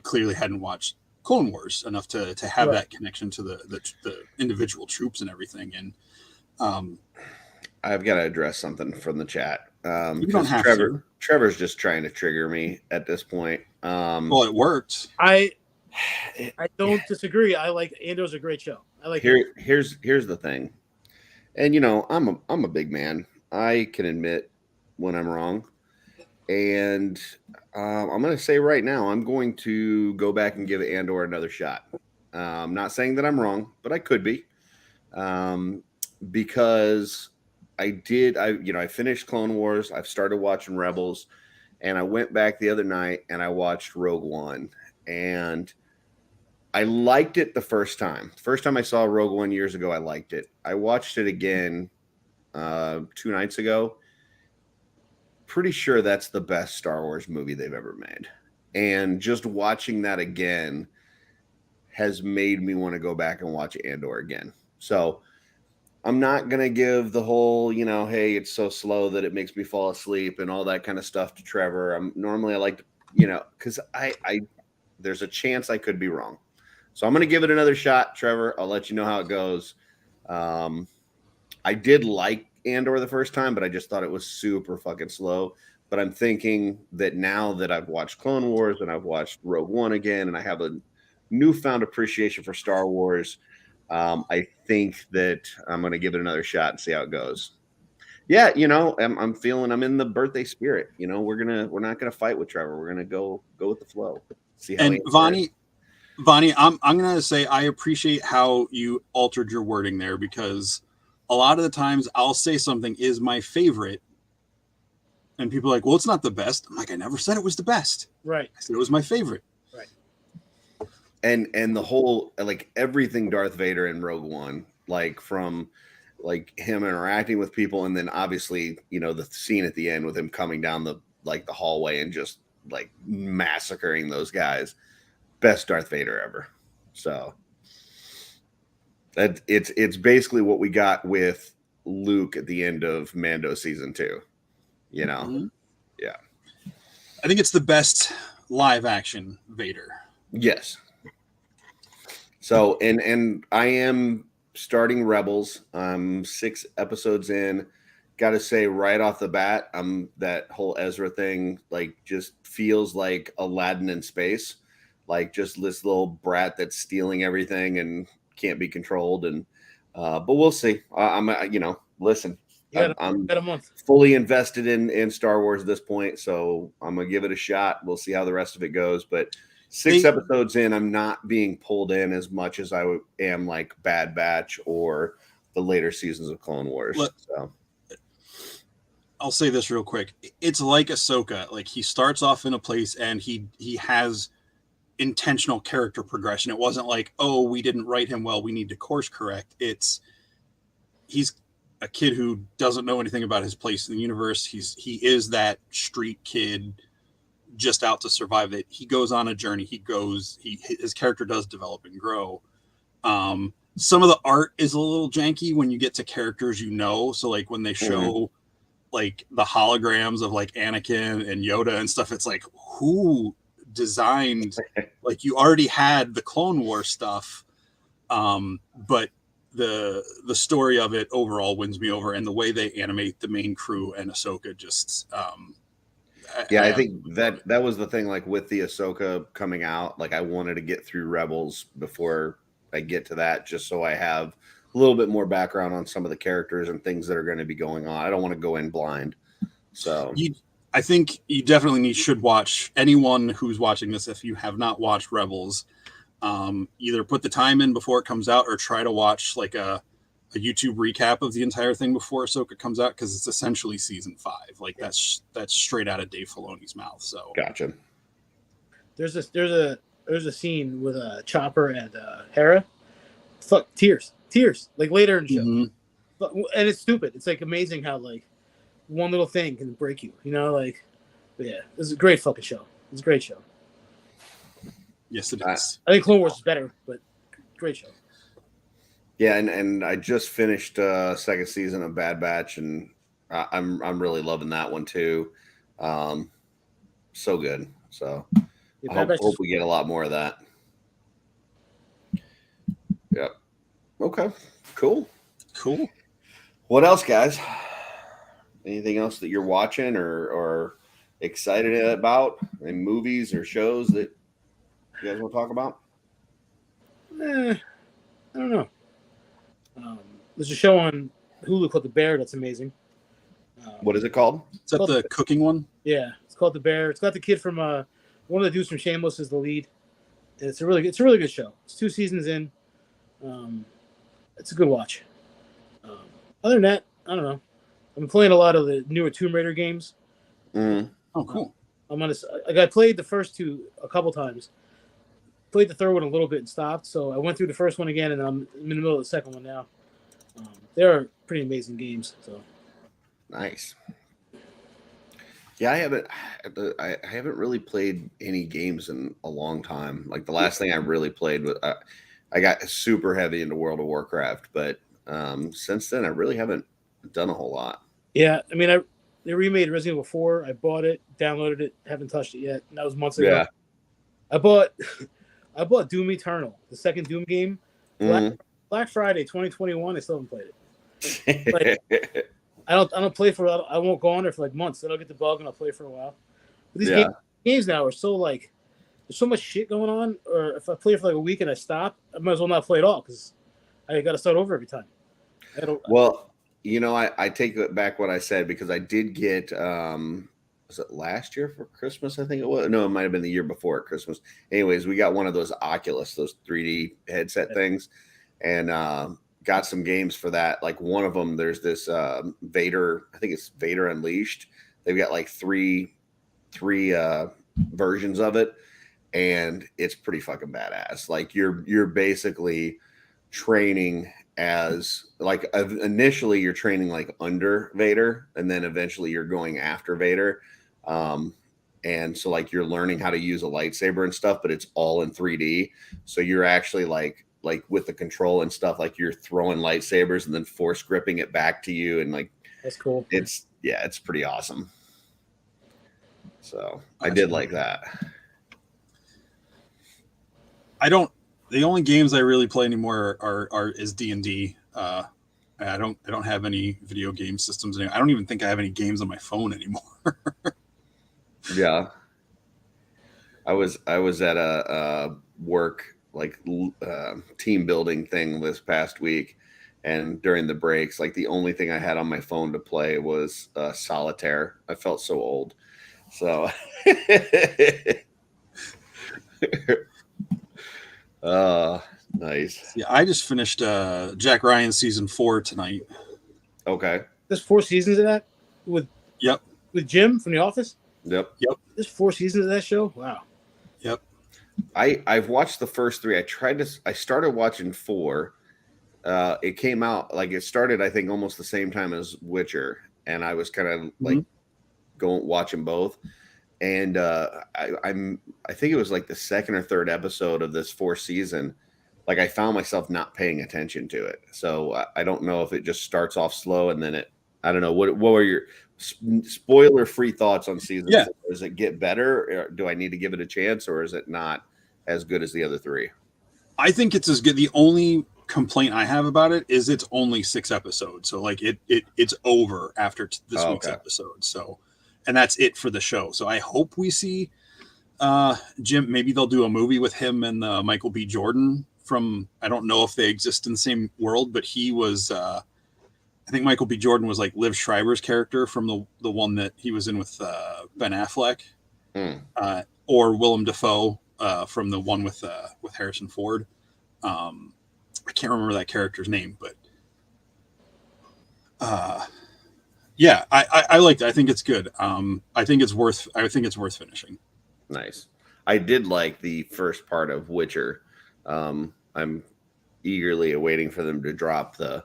clearly hadn't watched Clone Wars enough to have that connection to the individual troops and everything. And
I've got to address something from the chat.
You don't have to.
Trevor's just trying to trigger me at this point.
Well, it worked.
I don't disagree. I like Andor's a great show. I like
here's the thing. And I'm a big man. I can admit when I'm wrong. And I'm going to say right now, I'm going to go back and give Andor another shot. I'm not saying that I'm wrong, but I could be. Because I finished Clone Wars. I've started watching Rebels, and I went back the other night and I watched Rogue One, and I liked it the first time. First time I saw Rogue One years ago, I liked it. I watched it again 2 nights ago. Pretty sure that's the best Star Wars movie they've ever made. And just watching that again has made me want to go back and watch Andor again. So I'm not going to give the whole, hey, it's so slow that it makes me fall asleep and all that kind of stuff to Trevor. Normally I like to, because I there's a chance I could be wrong. So I'm going to give it another shot, Trevor. I'll let you know how it goes. I did like Andor the first time, but I just thought it was super fucking slow. But I'm thinking that now that I've watched Clone Wars and I've watched Rogue One again, and I have a newfound appreciation for Star Wars, I think that I'm going to give it another shot and see how it goes. Yeah, I'm feeling I'm in the birthday spirit. We're not gonna fight with Trevor. We're gonna go with the flow. See how.
And Vonnie, I'm gonna say I appreciate how you altered your wording there, because a lot of the times I'll say something is my favorite, and people are like, well, it's not the best. I'm like, I never said it was the best.
Right.
I said it was my favorite.
Right.
And the whole, like, everything Darth Vader in Rogue One, like from like him interacting with people, and then obviously, the scene at the end with him coming down the hallway and just like massacring those guys. Best Darth Vader ever. So that it's basically what we got with Luke at the end of Mando season 2.
Mm-hmm.
Yeah.
I think it's the best live action Vader.
Yes. So and I am starting Rebels. I'm 6 episodes in. Got to say right off the bat, that whole Ezra thing just feels like Aladdin in space, like just this little brat that's stealing everything and can't be controlled. And but we'll see. I'm listen. I'm
a month.
Fully invested in Star Wars at this point, so I'm gonna give it a shot. We'll see how the rest of it goes, but 6 episodes in, I'm not being pulled in as much as I am like Bad Batch or the later seasons of Clone Wars. So
I'll say this real quick. It's like Ahsoka. Like, he starts off in a place and he has intentional character progression. It wasn't like, oh, we didn't write him well, we need to course correct. He's a kid who doesn't know anything about his place in the universe. He is that street kid just out to survive it. He goes on a journey. His character does develop and grow. Some of the art is a little janky when you get to characters, so like when they show like the holograms of like Anakin and Yoda and stuff, it's like, who designed, like, you already had the Clone War stuff, but the story of it overall wins me over, and the way they animate the main crew and Ahsoka just
I think that was the thing, like with the Ahsoka coming out, like I wanted to get through Rebels before I get to that, just so I have a little bit more background on some of the characters and things that are going to be going on. I don't want to go in blind. So
I think you definitely should watch. Anyone who's watching this, if you have not watched Rebels, either put the time in before it comes out or try to watch like a YouTube recap of the entire thing before Ahsoka comes out, because it's essentially season 5. Like that's straight out of Dave Filoni's mouth. So
Gotcha.
There's a scene with Chopper and Hera. Fuck, tears, like later in the show.
Mm-hmm.
And it's stupid. It's like amazing how like one little thing can break you. You know, like, but yeah, it's a great fucking show. It's a great show.
Yes, it is.
I think Clone Wars is better, but great show.
Yeah, and I just finished second season of Bad Batch, and I'm really loving that one too. So good. So I hope we get a lot more of that. Yep. Okay. Cool. What else, guys? Anything else that you're watching or excited about? Any movies or shows that you guys want to talk about?
I don't know. There's a show on Hulu called The Bear that's amazing.
What is it called?
Is that the cooking one?
Yeah, it's called The Bear. It's got the kid from one of the dudes from Shameless is the lead. And it's a really good show. It's 2 seasons in. It's a good watch. Other than that, I don't know. I'm playing a lot of the newer Tomb Raider games.
Mm.
Oh, cool.
I played the first 2 a couple times. Played the third one a little bit and stopped. So I went through the first one again, and I'm in the middle of the second one now. They're pretty amazing games. So
nice. Yeah, I haven't really played any games in a long time. Like the last thing I really played was I got super heavy into World of Warcraft, but since then I really haven't done a whole lot.
Yeah, I mean, they remade Resident Evil 4. I bought it, downloaded it, haven't touched it yet. And that was months ago.
Yeah.
I bought Doom Eternal, the second Doom game. Black Friday 2021. I still haven't played it. Like, I don't play for. I won't go on there for like months. Then I'll get the bug and I'll play for a while. But these games now are so like there's so much shit going on. Or if I play for like a week and I stop, I might as well not play at all because I got to start over every time.
Well, you know, I take it back what I said because I did get. Was it last year for Christmas? I think it was. No, it might have been the year before at Christmas. Anyways, we got one of those Oculus, those 3D headset things, and got some games for that. Like one of them, there's this Vader. I think it's Vader Unleashed. They've got like three versions of it, and it's pretty fucking badass. Like you're basically training as like initially you're training like under Vader, and then eventually you're going after Vader. And so like you're learning how to use a lightsaber and stuff, but it's all in 3D. So you're actually like with the control and stuff, like you're throwing lightsabers and then force gripping it back to you. And like,
that's cool.
It's pretty awesome. So I did like that.
The only games I really play anymore is D&D. I don't have any video game systems anymore. I don't even think I have any games on my phone anymore.
Yeah. I was at a work like team building thing this past week, and during the breaks, like the only thing I had on my phone to play was solitaire. I felt so old. So nice.
Yeah, I just finished Jack Ryan season 4 tonight.
Okay.
There's 4 seasons of that with Jim from The Office.
Yep.
There's 4 seasons of that show. Wow.
Yep.
I've watched the first 3. I started watching 4. It came out like it started, I think, almost the same time as Witcher, and I was kind of like watching both. And I think it was like the second or third episode of this 4th season. Like I found myself not paying attention to it. So I don't know if it just starts off slow and then I don't know. What were your spoiler-free thoughts on season 4? Does it get better? Or do I need to give it a chance, or is it not as good as the other 3?
I think it's as good. The only complaint I have about it is it's only 6 episodes. So like it's over after this week's episode. So, and that's it for the show. So I hope we see Jim. Maybe they'll do a movie with him and Michael B. Jordan from, I don't know if they exist in the same world, but he was I think Michael B. Jordan was like Liv Schreiber's character from the one that he was in with Ben Affleck, or Willem Dafoe from the one with Harrison Ford. I can't remember that character's name, but yeah, I liked it. I think it's good. I think it's worth finishing.
Nice. I did like the first part of Witcher. I'm eagerly awaiting for them to drop the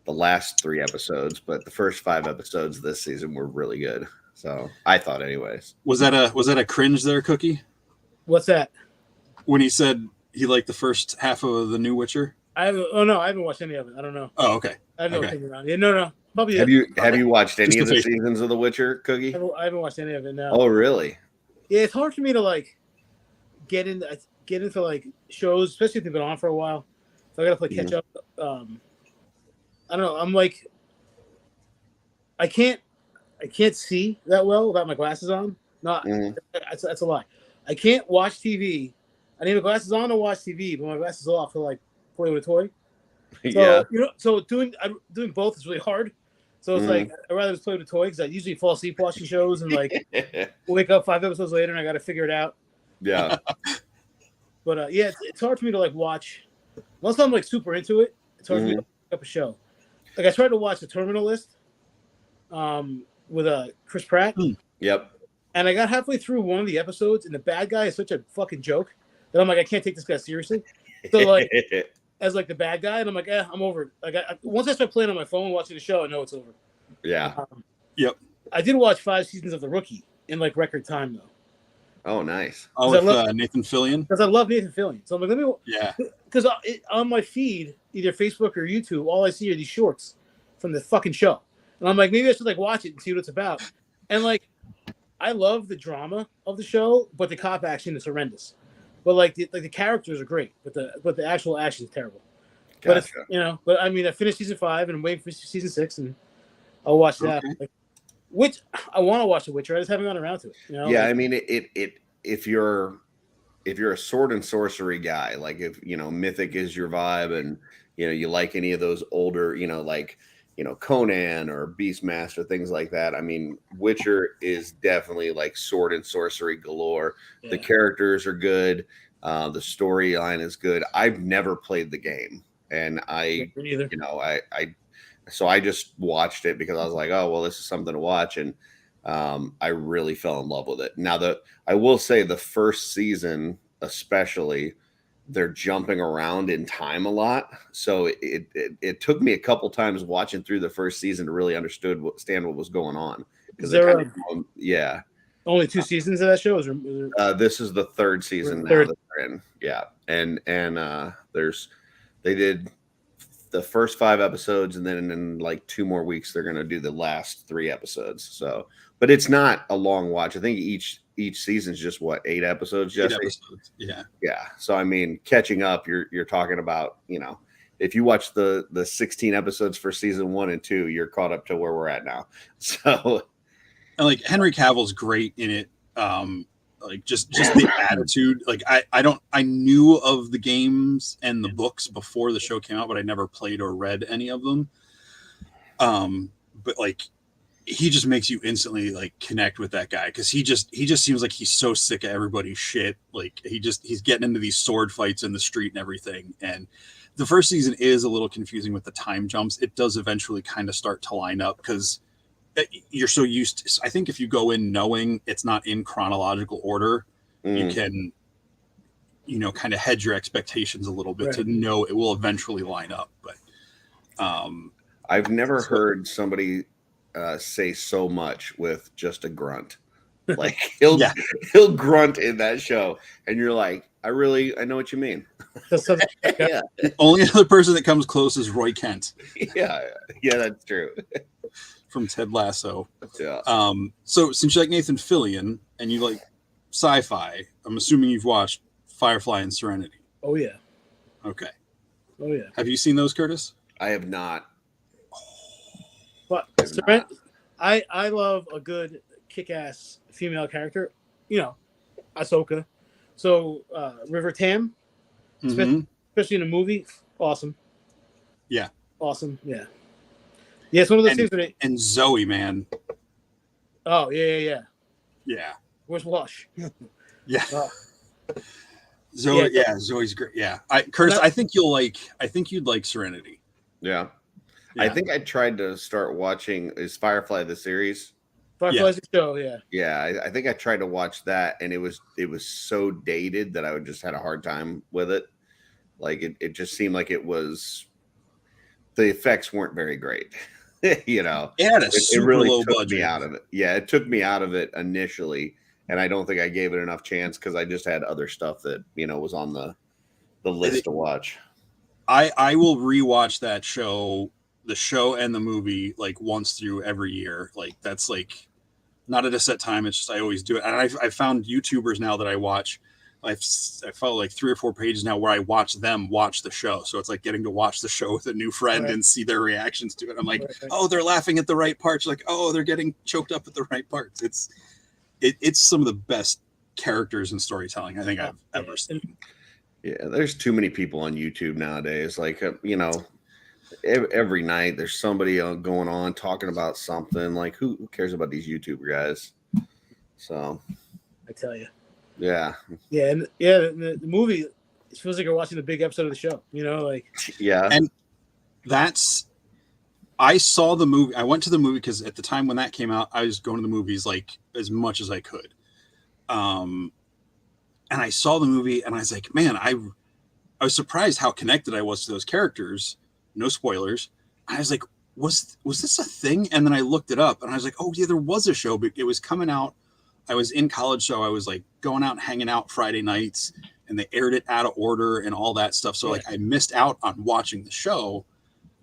last 3 episodes, but the first 5 episodes this season were really good. So I thought, anyways.
Was that a cringe there, Cookie?
What's that?
When he said he liked the first half of the new Witcher?
I haven't watched any of it. I don't know.
Oh, okay.
I have no opinion around it. No. Probably.
Have you watched any of the
Just
seasons of The Witcher, Cookie?
I haven't watched any of it now.
Oh, really?
Yeah, it's hard for me to like get into like shows, especially if they've been on for a while. So I gotta play catch up. I don't know. I'm like, I can't see that well without my glasses on. That's a lie. I can't watch TV. I need my glasses on to watch TV, but my glasses off to like play with a toy. So, so doing both is really hard. So it's like I'd rather just play with a toy because I usually fall asleep watching shows and like wake up 5 episodes later and I got to figure it out.
Yeah.
But yeah, it's hard for me to like watch. Unless I'm like super into it, it's hard for me to pick up a show. Like I tried to watch The Terminal List with Chris Pratt.
Yep.
And I got halfway through one of the episodes and the bad guy is such a fucking joke that I'm like, I can't take this guy seriously. So like as like the bad guy, and I'm like, I'm over it. Like once I start playing on my phone watching the show, I know it's over.
Yeah.
Yep.
I did watch 5 seasons of The Rookie in like record time though.
Oh, nice.
Oh, with Nathan Fillion.
Because I love Nathan Fillion. So I'm like, let me.
Yeah.
Because on my feed, either Facebook or YouTube, all I see are these shorts from the fucking show, and I'm like, maybe I should like watch it and see what it's about. And like, I love the drama of the show, but the cop action is horrendous. But like the characters are great, but the actual action is terrible.
Gotcha.
But but I mean, I finished season 5 and I'm waiting for season 6, and I'll watch that.
Okay.
Like, which I want to watch The Witcher. I just haven't gone around to it. You know?
Yeah,
like,
I mean, if you're a sword and sorcery guy, like if Mythic is your vibe, and you like any of those older, like Conan or Beastmaster, things like that. I mean, Witcher is definitely like sword and sorcery galore. Yeah. The characters are good. The storyline is good. I've never played the game, and so I just watched it because I was like, oh well, this is something to watch, and I really fell in love with it. Now, I will say the first season, especially, they're jumping around in time a lot. So it took me a couple times watching through the first season to really understand what was going on. Because yeah.
Only 2 seasons of that show?
This is the 3rd season now that they're in. Yeah. And they did the first 5 episodes, and then in like 2 more weeks they're going to do the last 3 episodes. So, but it's not a long watch. I think each season is just 8 episodes, Jesse?
8 episodes.
Yeah. So I mean, catching up, you're talking about, if you watch the 16 episodes for season 1 and 2, you're caught up to where we're at now. So,
and like Henry Cavill's great in it. Like just the attitude. Like I knew of the games and the books before the show came out, but I never played or read any of them. But like he just makes you instantly like connect with that guy, because he just seems like he's so sick of everybody's shit. Like he's getting into these sword fights in the street and everything. And the first season is a little confusing with the time jumps. It does eventually kind of start to line up because you're so used to, I think if you go in knowing it's not in chronological order, you can, kind of hedge your expectations a little bit to know it will eventually line up. But
I've never heard somebody say so much with just a grunt. Like he'll grunt in that show, and you're like, I know what you mean.
Yeah. The only other person that comes close is Roy Kent.
Yeah, that's true.
From Ted Lasso.
Yeah.
So since you like Nathan Fillion and you like sci-fi, I'm assuming you've watched Firefly and Serenity.
Oh yeah.
Okay.
Oh yeah.
Have you seen those, Curtis?
I have not.
But I love a good kick-ass female character. Ahsoka. So River Tam, especially in a movie, awesome.
Yeah.
Awesome. Yeah. Yeah, it's one of those things where
And Zoe, man.
Oh, yeah.
Yeah.
Where's Wash?
Yeah.
Oh.
Zoe, Zoe's great. Yeah. Curtis, I think you'd like Serenity.
Yeah. I think I tried to start watching Firefly the series.
Firefly's the show, yeah.
Yeah, I think I tried to watch that, and it was so dated that I would just had a hard time with it. Like it just seemed like it was the effects weren't very great. You know,
it had a super
really
low
took
budget.
me out of it. Yeah, it took me out of it initially, and I don't think I gave it enough chance because I just had other stuff that was on the list to watch.
I will rewatch that show, the show and the movie, like once through every year. Like that's like not at a set time. It's just I always do it. And I found YouTubers now that I watch. I follow like 3 or 4 pages now where I watch them watch the show. So it's like getting to watch the show with a new friend and see their reactions to it. I'm like, oh, they're laughing at the right parts. Like, oh, they're getting choked up at the right parts. It's some of the best characters and storytelling I think I've ever seen.
Yeah, there's too many people on YouTube nowadays. Like, every night there's somebody going on talking about something. Like, who cares about these YouTuber guys? So,
I tell you.
Yeah.
Yeah, and the movie, it feels like you're watching the big episode of the show. Like.
Yeah.
And I saw the movie. I went to the movie because at the time when that came out, I was going to the movies like as much as I could. And I saw the movie and I was like, man, I was surprised how connected I was to those characters. No spoilers. I was like, was this a thing? And then I looked it up and I was like, oh yeah, there was a show, but it was coming out. I was in college, so I was like going out and hanging out Friday nights, and they aired it out of order and all that stuff. So like I missed out on watching the show.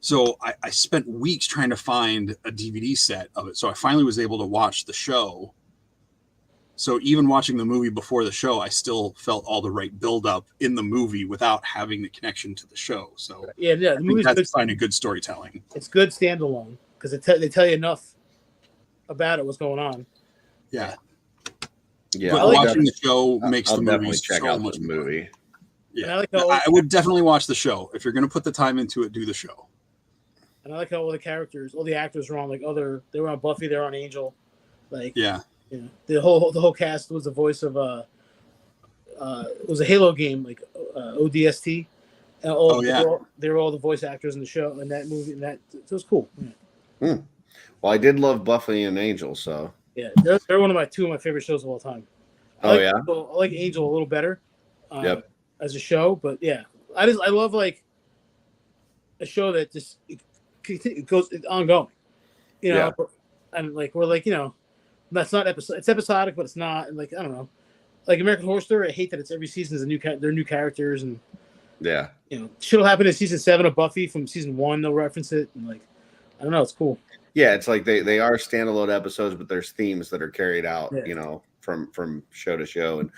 So I spent weeks trying to find a DVD set of it. So I finally was able to watch the show. So even watching the movie before the show, I still felt all the right buildup in the movie without having the connection to the show. So
the movie's
that's finding good storytelling.
It's good standalone because they tell you enough about it, what's going on.
Yeah.
Yeah,
but watching the show makes the movie
check
so
out
much
the movie.
More. Yeah, I would definitely watch the show. If you're going to put the time into it, do the show.
And I like how all the actors were on they were on Buffy, they were on Angel, the whole cast was the voice of it was a Halo game like ODST. And they were all the voice actors in the show in that movie, and so it was cool.
Yeah. Well, I did love Buffy and Angel, so.
Yeah, they're one of two of my favorite shows of all time. I like Angel a little better as a show, but yeah, I love like a show that just it goes ongoing, and like we're like that's not episode. It's episodic, but it's not. And like I don't know, like American Horror Story. I hate that it's every season is they're new characters and shit'll happen in season 7 of Buffy from season 1. They'll reference it and like I don't know, it's cool.
Yeah, it's like they are standalone episodes, but there's themes that are carried out, from show to show. And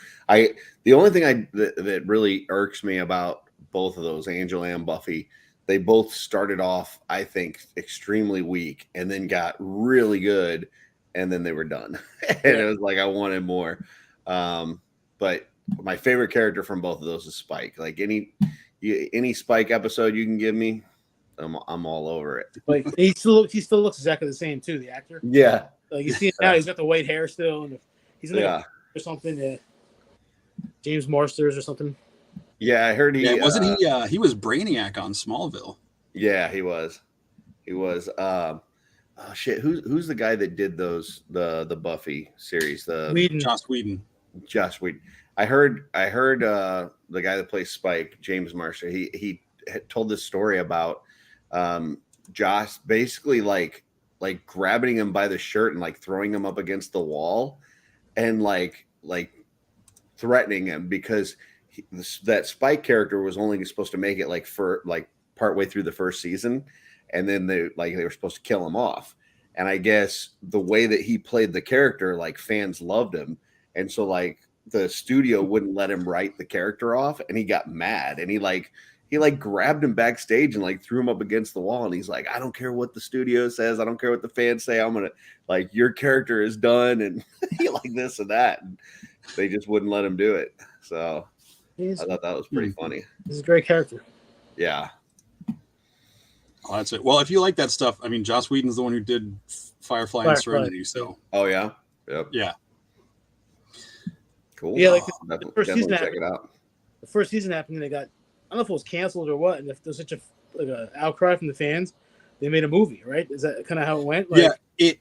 the only thing that really irks me about both of those, Angel and Buffy, they both started off, I think, extremely weak and then got really good, and then they were done. And it was like I wanted more. But my favorite character from both of those is Spike. Like any Spike episode you can give me, I'm all over it.
Like he still looks exactly the same too. The actor.
Yeah.
Like you see him now, he's got the white hair still, and he's in or something. Yeah. James Marsters or something.
Yeah, I heard he
wasn't he. He was Brainiac on Smallville.
Yeah, he was. He was. Oh shit! Who's the guy that did the Buffy series?
Joss Whedon.
Joss Whedon. I heard the guy that plays Spike, James Marster. He told this story about Josh basically like grabbing him by the shirt and like throwing him up against the wall and like threatening him because that Spike character was only supposed to make it like for like partway through the first season, and then they were supposed to kill him off. And I guess the way that he played the character, like fans loved him, and so like the studio wouldn't let him write the character off, and he got mad, and he grabbed him backstage and like threw him up against the wall. And he's like, I don't care what the studio says. I don't care what the fans say. I'm going to like, your character is done. And he like this and that. And they just wouldn't let him do it. So I thought that was pretty funny.
He's a great character.
Yeah.
Oh, that's it. Well, if you like that stuff, I mean, Joss Whedon's the one who did Firefly and Serenity, so
Oh yeah, yep,
yeah.
cool.
Yeah, like
Definitely,
first season
check it out.
the first season happened, and they got, I don't know if it was canceled or what, and if there's such a outcry from the fans, they made a movie, right? Is that kind of how it went? Like,
yeah,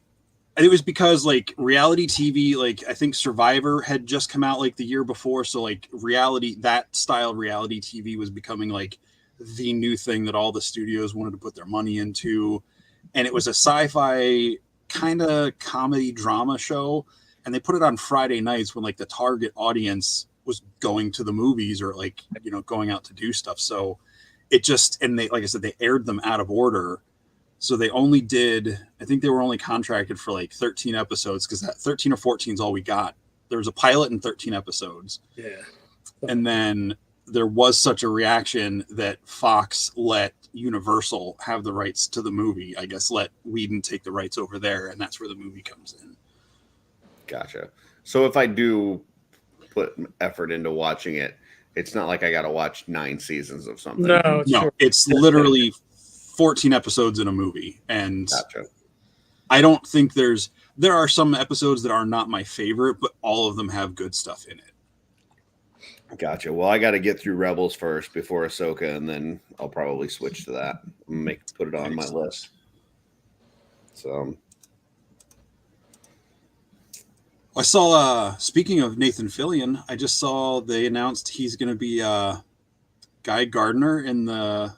it was because like reality TV, like I think Survivor had just come out like the year before, so like that style reality TV was becoming like the new thing that all the studios wanted to put their money into, and it was a sci-fi kind of comedy drama show, and they put it on Friday nights when like the target audience was going to the movies or like, you know, going out to do stuff. So it just, and they, like I said, they aired them out of order. So they only did, I think they were only contracted for like 13 episodes, because that 13 or 14 is all we got. There was a pilot and 13 episodes.
yeah.
And then there was such a reaction that Fox let Universal have the rights to the movie. I guess let Whedon take the rights over there, and that's where the movie comes in.
Gotcha. So if I do put effort into watching it, it's not like I got to watch 9 seasons of something.
No,
it's literally 14 episodes in a movie, and
Gotcha.
I don't think there are some episodes that are not my favorite, but all of them have good stuff in it.
Gotcha. Well, I got to get through Rebels first before Ahsoka, and then I'll probably switch to that. Put it on my list. So
I saw, speaking of Nathan Fillion, I just saw they announced he's going to be Guy Gardner in the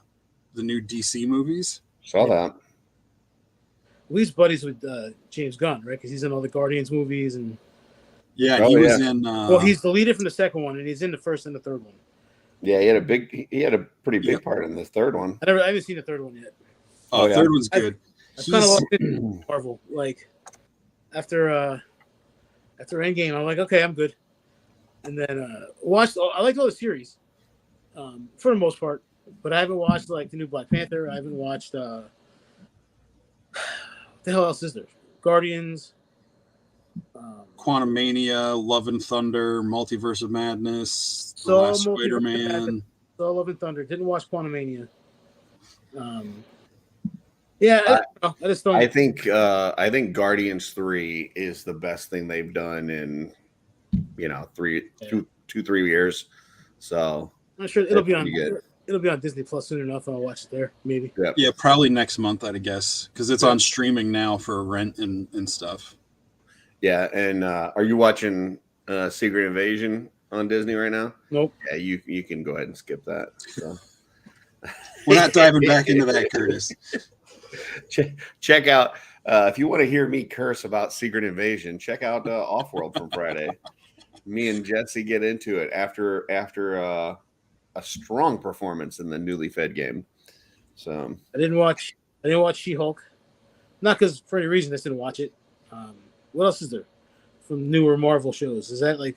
new DC movies.
Saw that.
Well, he's buddies with James Gunn, right? Because he's in all the Guardians movies, and
yeah, he was in.
Well, he's the leader from the second one, and he's in the first and the third one.
Yeah, he had a pretty big part in the third one.
I haven't seen the third one yet.
Oh, yeah. Third one's good.
I kind of lost in Marvel. Like after Endgame, I'm like, okay, I'm good. And then I liked all the series, for the most part, but I haven't watched like the new Black Panther. I haven't watched what the hell else is there? Guardians,
Quantumania, Love and Thunder, Multiverse of Madness, The Last Spider-Man.
So Love and Thunder. Didn't watch Quantumania. Yeah, I just don't.
I think Guardians 3 is the best thing they've done in 2-3 years. So
I'm not sure it'll be on. It'll be on Disney Plus soon enough. I'll watch it there, maybe.
Yep.
Yeah, probably next month, I'd guess, because it's on streaming now for rent and stuff.
Yeah, and are you watching Secret Invasion on Disney right now?
Nope.
Yeah, you can go ahead and skip that. So.
We're not diving back into that, Curtis.
Check out if you want to hear me curse about Secret Invasion. Check out OffWorld from Friday. Me and Jesse get into it after a strong performance in the newly fed game. So
I didn't watch She-Hulk, not because for any reason I just didn't watch it. What else is there from newer Marvel shows? Is that like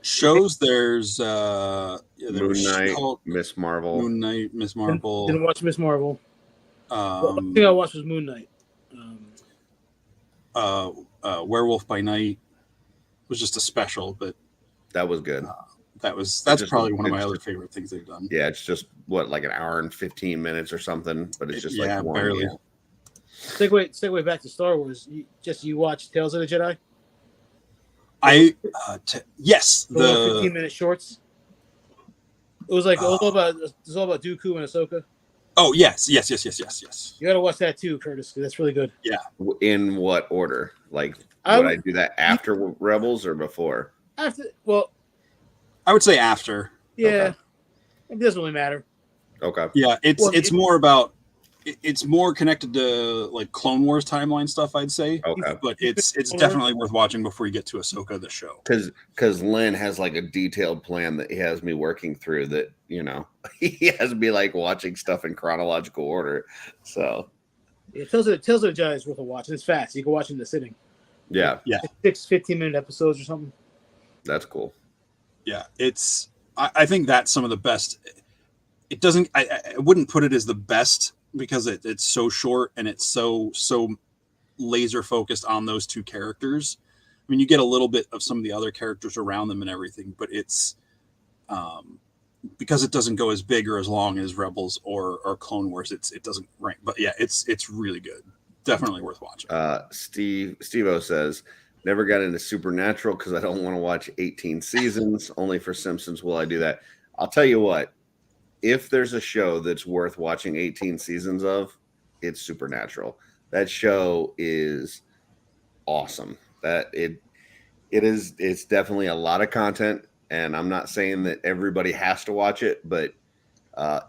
shows? There's
Moon Knight,
She-Hulk,
Miss Marvel.
Moon Knight, Miss Marvel.
Didn't watch Miss Marvel. The thing I watched was Moon Knight.
Werewolf by Night was just a special, but
that was good.
That's probably one of my other favorite things they've done.
Yeah, it's just like an hour and 15 minutes or something, but it's just like
barely.
Segue back to Star Wars. You watched Tales of the Jedi?
Yes,
the 15-minute shorts. It was all about Dooku and Ahsoka.
Oh yes. You
got to watch that too, Curtis, because that's really good.
Yeah.
In what order? Like, would I do that after Rebels or before?
After, well,
I would say after.
Yeah,
okay.
It doesn't really matter.
Okay.
Yeah, it's more about. It's more connected to like Clone Wars timeline stuff, I'd say.
Okay.
But it's definitely worth watching before you get to Ahsoka, the show.
Because Lynn has like a detailed plan that he has me working through that, he has me like watching stuff in chronological order. So
yeah, Tales of the Jedi is worth a watch. It's fast. You can watch it in the sitting.
Yeah.
Yeah.
6 15-minute episodes or something.
That's cool.
Yeah. I think that's some of the best. It doesn't, I wouldn't put it as the best, because it's so short and it's so laser focused on those two characters. I mean, you get a little bit of some of the other characters around them and everything, but it's because it doesn't go as big or as long as Rebels or Clone Wars, it doesn't rank. But yeah, it's really good. Definitely worth watching.
Steve-O says, never got into Supernatural because I don't want to watch 18 seasons. Only for Simpsons will I do that. I'll tell you what, if there's a show that's worth watching 18 seasons of, it's Supernatural. That show is awesome. It's definitely a lot of content, and I'm not saying that everybody has to watch it, but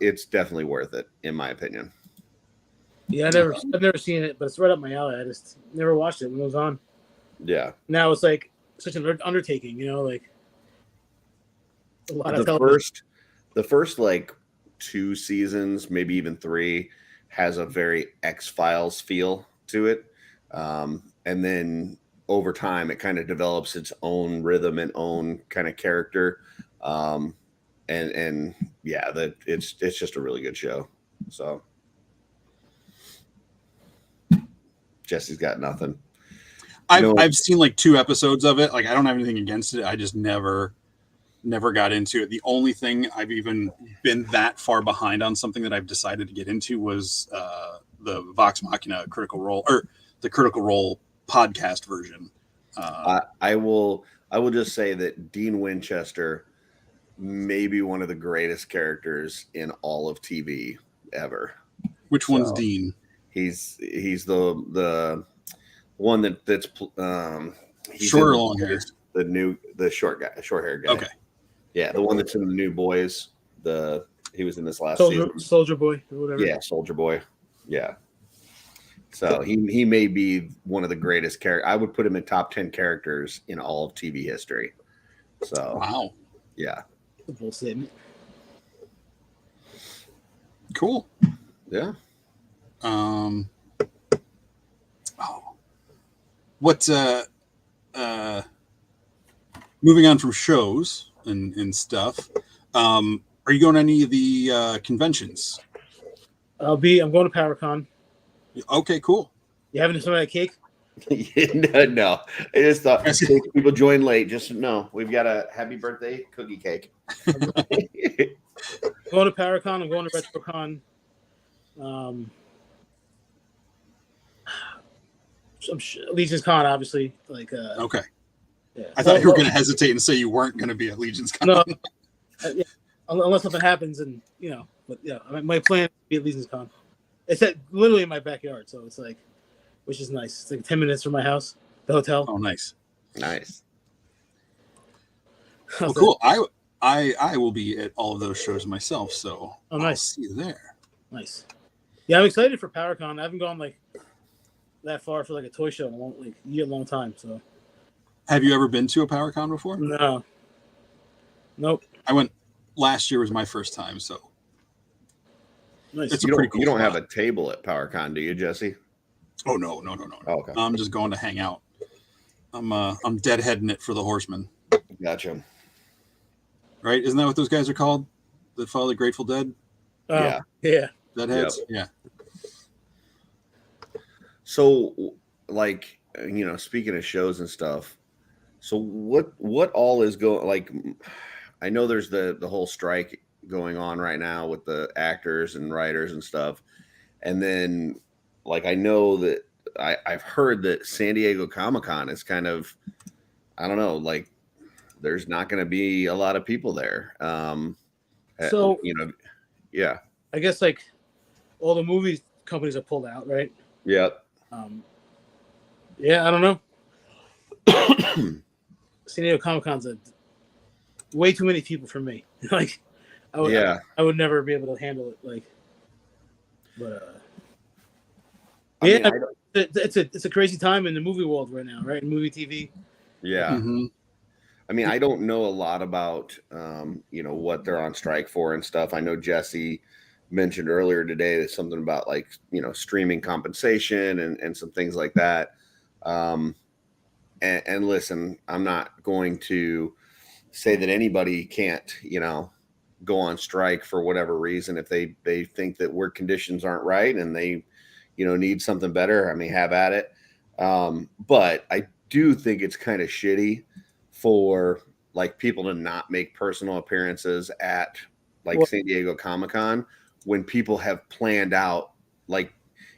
it's definitely worth it, in my opinion.
Yeah, I've never seen it, but it's right up my alley. I just never watched it when it was on.
Yeah.
Now it's like such an undertaking, like a lot of
the first like 2 seasons, maybe even 3, has a very X-Files feel to it. And then over time, it kind of develops its own rhythm and own kind of character. And yeah, it's just a really good show. So Jesse's got nothing.
I've seen like 2 episodes of it. Like, I don't have anything against it. I just never got into it. The only thing I've even been that far behind on something that I've decided to get into was the Vox Machina Critical Role, or the Critical Role podcast version.
I will just say that Dean Winchester may be one of the greatest characters in all of TV ever.
Which one's Dean?
He's the one that's
short or long hair.
The short hair guy.
Okay.
Yeah, the one that's in the New Boys. He was in this last season.
Soldier Boy or whatever.
Yeah, Soldier Boy. Yeah. So he may be one of the greatest characters. I would put him in top 10 characters in all of TV history. So
wow.
Yeah.
The full statement.
Cool.
Yeah.
What moving on from shows and stuff, are you going to any of the conventions?
I'm going to PowerCon.
Okay, cool.
You having some of that cake?
No. I just thought people join late. Just no, we've got a happy birthday cookie cake.
I'm going to PowerCon. I'm going to RetroCon. Legion's Con, obviously. Like,
okay.
Yeah.
I thought you were going to hesitate and say you weren't going to be at Legion's Con.
No, yeah, unless something happens, and but yeah, my plan is to be at Legion's Con. It's literally in my backyard, so it's like, which is nice. It's like 10 minutes from my house, the hotel.
Oh, nice. Well, cool. I will be at all of those shows myself, so
nice.
I'll see you there.
Nice. Yeah, I'm excited for PowerCon. I haven't gone like that far for like a toy show in a long time. So,
have you ever been to a PowerCon before?
No. Nope.
I went last year. Was my first time. So,
nice.
It's
you
pretty cool.
You don't have a table at PowerCon, do you, Jesse?
Oh no.
Oh, okay.
I'm just going to hang out. I'm deadheading it for the Horsemen.
Gotcha.
Right? Isn't that what those guys are called? That follow the Grateful Dead?
Yeah.
Deadheads? Yep. Yeah.
So, like, speaking of shows and stuff, so what all is going, like, I know there's the whole strike going on right now with the actors and writers and stuff. And then, like, I know that I've heard that San Diego Comic-Con is kind of, I don't know, like, there's not going to be a lot of people there.
So,
yeah.
I guess, like, all the movie companies are pulled out, right?
Yep.
Yeah, I don't know. San Diego Comic-Con's way too many people for me. Like, I would never be able to handle it. Like, but it's a crazy time in the movie world right now, right? In movie TV.
Yeah.
Mm-hmm.
I mean, I don't know a lot about what they're on strike for and stuff. I know Jesse mentioned earlier today that something about, like, streaming compensation and some things like that. And listen, I'm not going to say that anybody can't, go on strike for whatever reason. If they think that work conditions aren't right and they, need something better, I mean, have at it. But I do think it's kind of shitty for, like, people to not make personal appearances at like San Diego Comic-Con when people have planned out, like,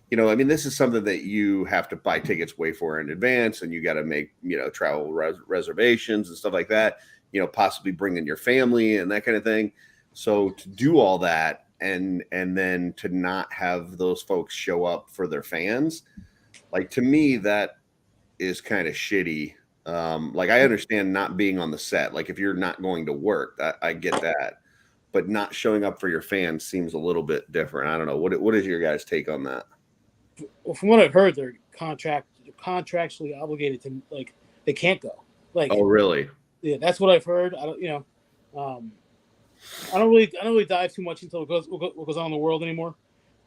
you know, I mean, this is something that you have to buy tickets way for in advance, and you got to make, you know, travel reservations and stuff like that, you know, possibly bring in your family and that kind of thing. So to do all that and then to not have those folks show up for their fans, like, to me, that is kind of shitty. Like, I understand not being on the set. Like, if you're not going to work, I get that. But not showing up for your fans seems a little bit different. I don't know. What is your guys' take on that?
Well, from what I've heard, they're contractually obligated to, like, they can't go. Like,
Oh, really?
yeah, that's what I've heard. I don't, you know, I don't really dive too much into what goes on in the world anymore.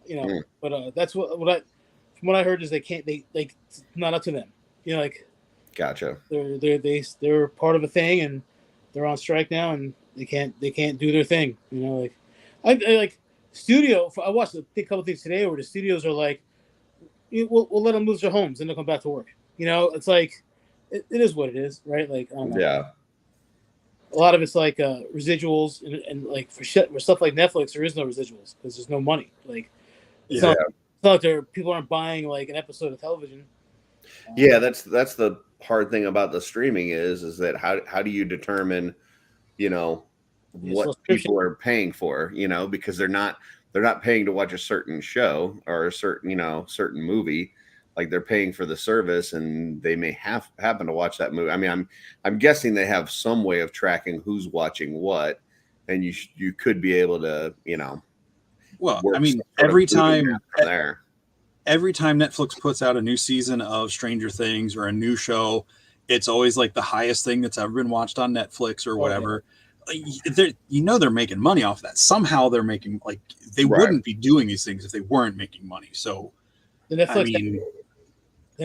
You know, but that's what from what I heard is they can't. They like, it's not up to them. You know, like,
Gotcha.
They're part of a thing, and they're on strike now, and they can't do their thing. You know, like, I like studio. I watched a couple things today where the studios are like, we'll let them lose their homes and they'll come back to work. You know, it's like it is what it is, right? Like, I don't know.
Yeah.
A lot of it's like residuals, and like for stuff like Netflix, there is no residuals because there's no money. Like, it's not like people aren't buying like an episode of television.
Yeah, that's the hard thing about the streaming is that how do you determine, you know, what people are paying for, you know, because they're not paying to watch a certain show or a certain movie. Like, they're paying for the service, and they may happen to watch that movie. I mean, I'm guessing they have some way of tracking who's watching what, and you could be able to, you know.
Well, I mean, every time Netflix puts out a new season of Stranger Things or a new show, it's always like the highest thing that's ever been watched on Netflix or whatever. You know, they're making money off that. Somehow they're making, like, they wouldn't be doing these things if they weren't making money. So,
the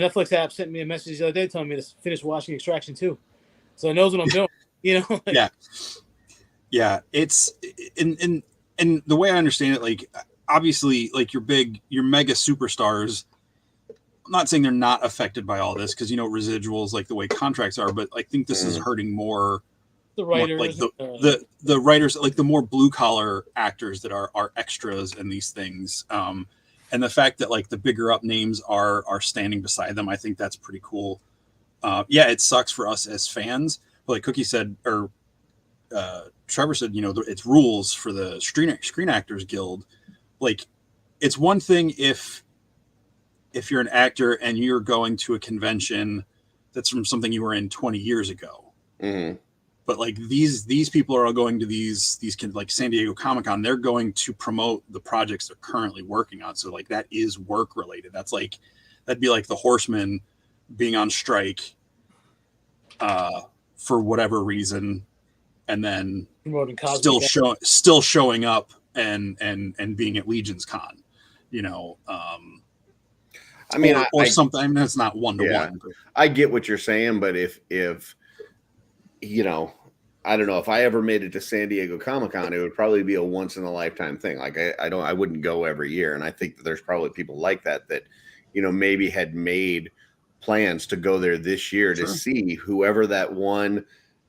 Netflix app sent me a message the other day telling me to finish watching Extraction 2. So it knows what I'm doing. You know? Like,
yeah. It's and the way I understand it, like, obviously, like, your mega superstars, I'm not saying they're not affected by all this, because, you know, residuals, like the way contracts are, but I think this is hurting more
the writers,
like the writers, like the more blue collar actors that are extras in these things. And the fact that, like, the bigger up names are standing beside them, I think that's pretty cool. Yeah, it sucks for us as fans, but like Cookie said, or Trevor said, you know, it's rules for the Screen Actors Guild. Like, it's one thing if you're an actor and you're going to a convention that's from something you were in 20 years ago.
Mm-hmm.
But like these people are all going to these like San Diego Comic-Con, they're going to promote the projects they're currently working on. So like that is work related. That'd be like the Horsemen being on strike for whatever reason, and then still showing up and being at Legion's Con, you know. I mean, or something. I mean, that's not one to one.
I get what you're saying, but if you know, I don't know, if I ever made it to San Diego Comic-Con, it would probably be a once in a lifetime thing. Like, I wouldn't go every year. And I think that there's probably people like that, you know, maybe had made plans to go there this year to see whoever that one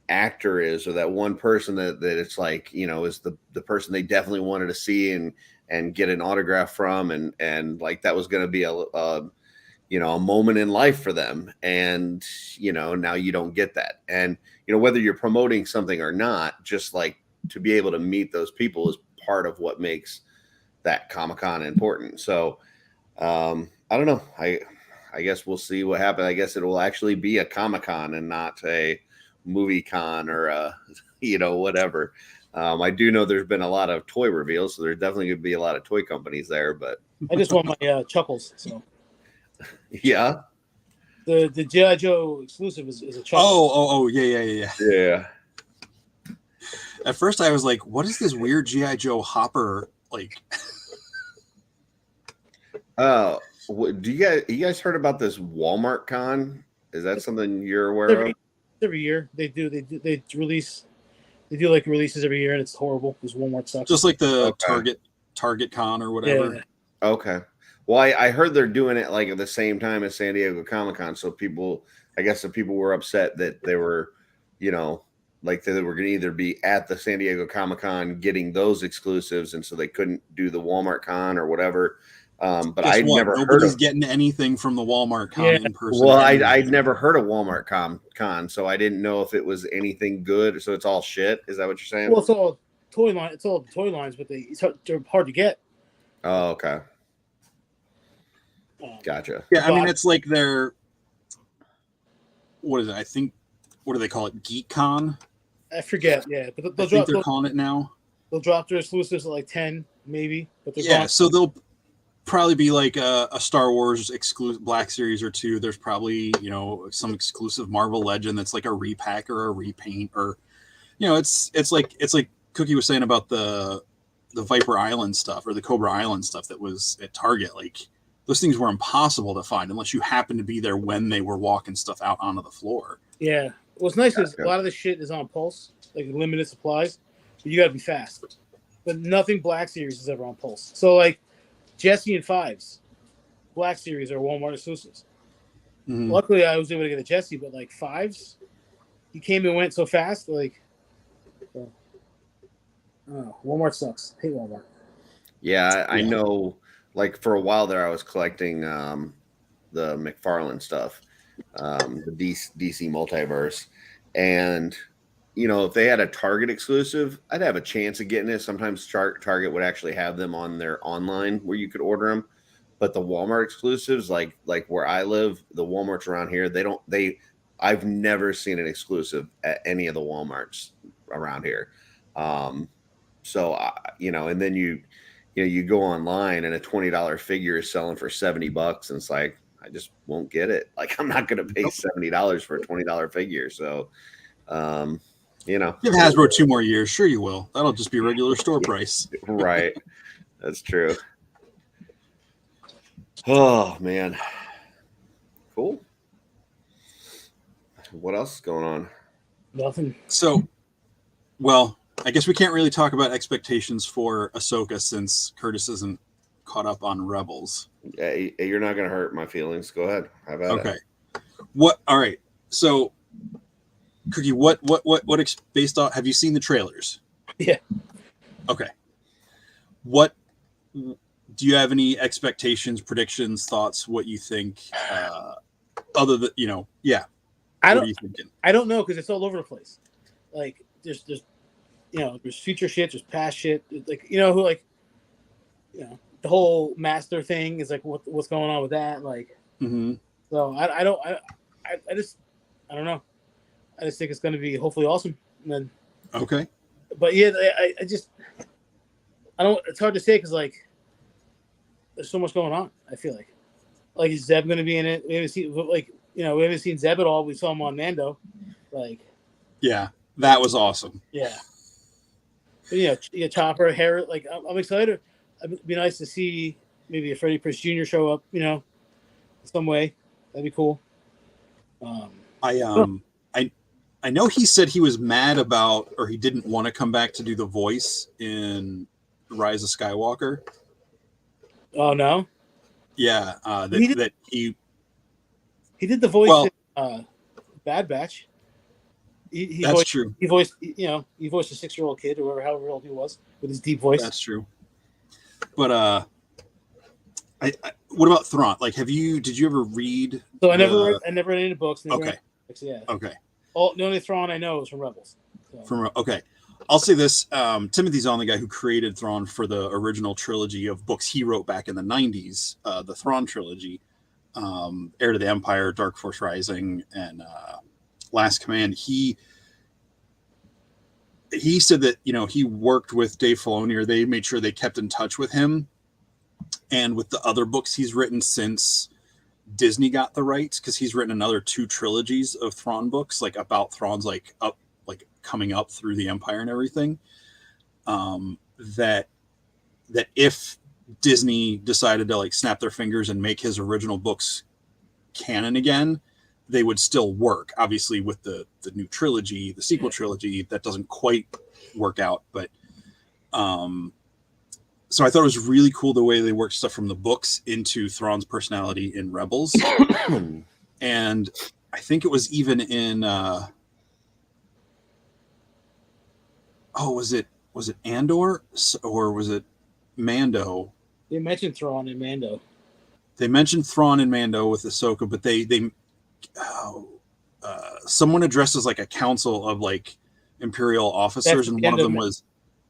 actor is, or that one person that it's like, you know, is the person they definitely wanted to see and get an autograph from. And like, that was going to be you know, a moment in life for them. And, you know, now you don't get that. And, you know, whether you're promoting something or not, just like to be able to meet those people is part of what makes that Comic-Con important. So, I don't know. I guess we'll see what happens. I guess it will actually be a Comic-Con and not a movie con or, you know, whatever. I do know there's been a lot of toy reveals, so there's definitely going to be a lot of toy companies there, but
I just want my Chuckles. So.
Yeah.
The G.I. Joe exclusive is a Chuckles.
Oh,
yeah. At first I was like, what is this weird G.I. Joe Hopper, like?
Do you guys heard about this Walmart con? Is that something you're aware of?
Every year they do like releases every year, and it's horrible because Walmart sucks.
Just like the Target con or whatever.
Yeah.
Okay. Well, I heard they're doing it like at the same time as San Diego Comic-Con. So I guess the people were upset that they were, you know, like they were going to either be at the San Diego Comic-Con getting those exclusives, and so they couldn't do the Walmart con or whatever. But
Guess
I'd
what?
never heard
Nobody's
of.
getting anything from the Walmart con
Yeah.
in person.
Well,
anyway.
I'd never heard of Walmart con, so I didn't know if it was anything good. So it's all shit. Is that what you're saying?
Well, it's all toy line. It's all toy lines, but they're hard to get.
Oh, okay. Gotcha.
Yeah, I mean, it's like their, what is it? I think, what do they call it? Geek Con?
I forget. Yeah, but
I think they're calling it now.
They'll drop their exclusives at like 10, maybe. But they're
Yeah,
gone.
so they'll probably be like a Star Wars exclusive Black Series or two. There's probably, you know, some exclusive Marvel Legend that's like a repack or a repaint, or, you know, it's like Cookie was saying about the Viper Island stuff or the Cobra Island stuff that was at Target. Like, those things were impossible to find unless you happened to be there when they were walking stuff out onto the floor.
Yeah. What's nice is a lot of the shit is on Pulse, like limited supplies, but you got to be fast. But nothing Black Series is ever on Pulse. So, like, Jesse and Fives, Black Series are Walmart exclusives.
Mm-hmm.
Luckily, I was able to get a Jesse, but like Fives, he came and went so fast. Like, Walmart sucks. I hate Walmart.
Yeah, I know. Like for a while there, I was collecting the McFarlane stuff, the DC multiverse, and you know, if they had a Target exclusive, I'd have a chance of getting it. Sometimes Target would actually have them on their online where you could order them, but the Walmart exclusives, like where I live, the Walmarts around here, I've never seen an exclusive at any of the Walmarts around here. So you know, and then you go online and a $20 figure is selling for $70, and it's like, I just won't get it. Like, I'm not going to pay $70 for a $20 figure. So, you know,
Give Hasbro 2 more years. Sure, you will. That'll just be regular store price.
Right. That's true. Oh, man. Cool. What else is going on?
Nothing.
So, well, I guess we can't really talk about expectations for Ahsoka since Curtis isn't caught up on Rebels.
Hey, you're not going to hurt my feelings. Go ahead. How about it?
What? All right. So, Cookie, what based on? Have you seen the trailers?
Yeah.
Okay. What do you have any expectations, predictions, thoughts? What you think? Other than yeah. What are you thinking?
I don't know because it's all over the place. Like there's there's future shit, there's past shit. Like the whole master thing is like what's going on with that. Like, so I don't know. I just think it's going to be hopefully awesome. And then,
okay.
But yeah, I don't. It's hard to say because like there's so much going on. I feel like is Zeb going to be in it? We haven't seen we haven't seen Zeb at all. We saw him on Mando. Like, yeah,
that was awesome.
Yeah. But, Chopper, Harris. Like, I'm excited. It'd be nice to see maybe a Freddie Prinze Jr. show up. Some way. That'd be cool.
I know he said he was mad about, or he didn't want to come back to do the voice in Rise of Skywalker.
Oh no!
Yeah,
he did the voice in Bad Batch.
That's true.
He voiced a 6-year-old kid or however old he was with his deep voice.
That's true. But what about Thrawn? Like, did you ever read?
So I never read any books.
Okay.
Yeah.
Okay.
The only Thrawn I know is from Rebels. So.
I'll say this: Timothy Zahn, the guy who created Thrawn for the original trilogy of books he wrote back in the '90s, the Thrawn trilogy, Heir to the Empire, Dark Force Rising, and Last Command. He said that he worked with Dave Filoni, or they made sure they kept in touch with him, and with the other books he's written since Disney got the rights, because he's written another 2 trilogies of Thrawn books, like about Thrawn's coming up through the Empire and everything. That if Disney decided to snap their fingers and make his original books canon again, they would still work. Obviously, with the new trilogy, the sequel trilogy, that doesn't quite work out. But so I thought it was really cool the way they worked stuff from the books into Thrawn's personality in Rebels. And I think it was even in was it Andor or was it Mando?
They mentioned Thrawn and Mando.
They mentioned Thrawn and Mando with Ahsoka, but they someone addresses like a council of like Imperial officers, and one of them was.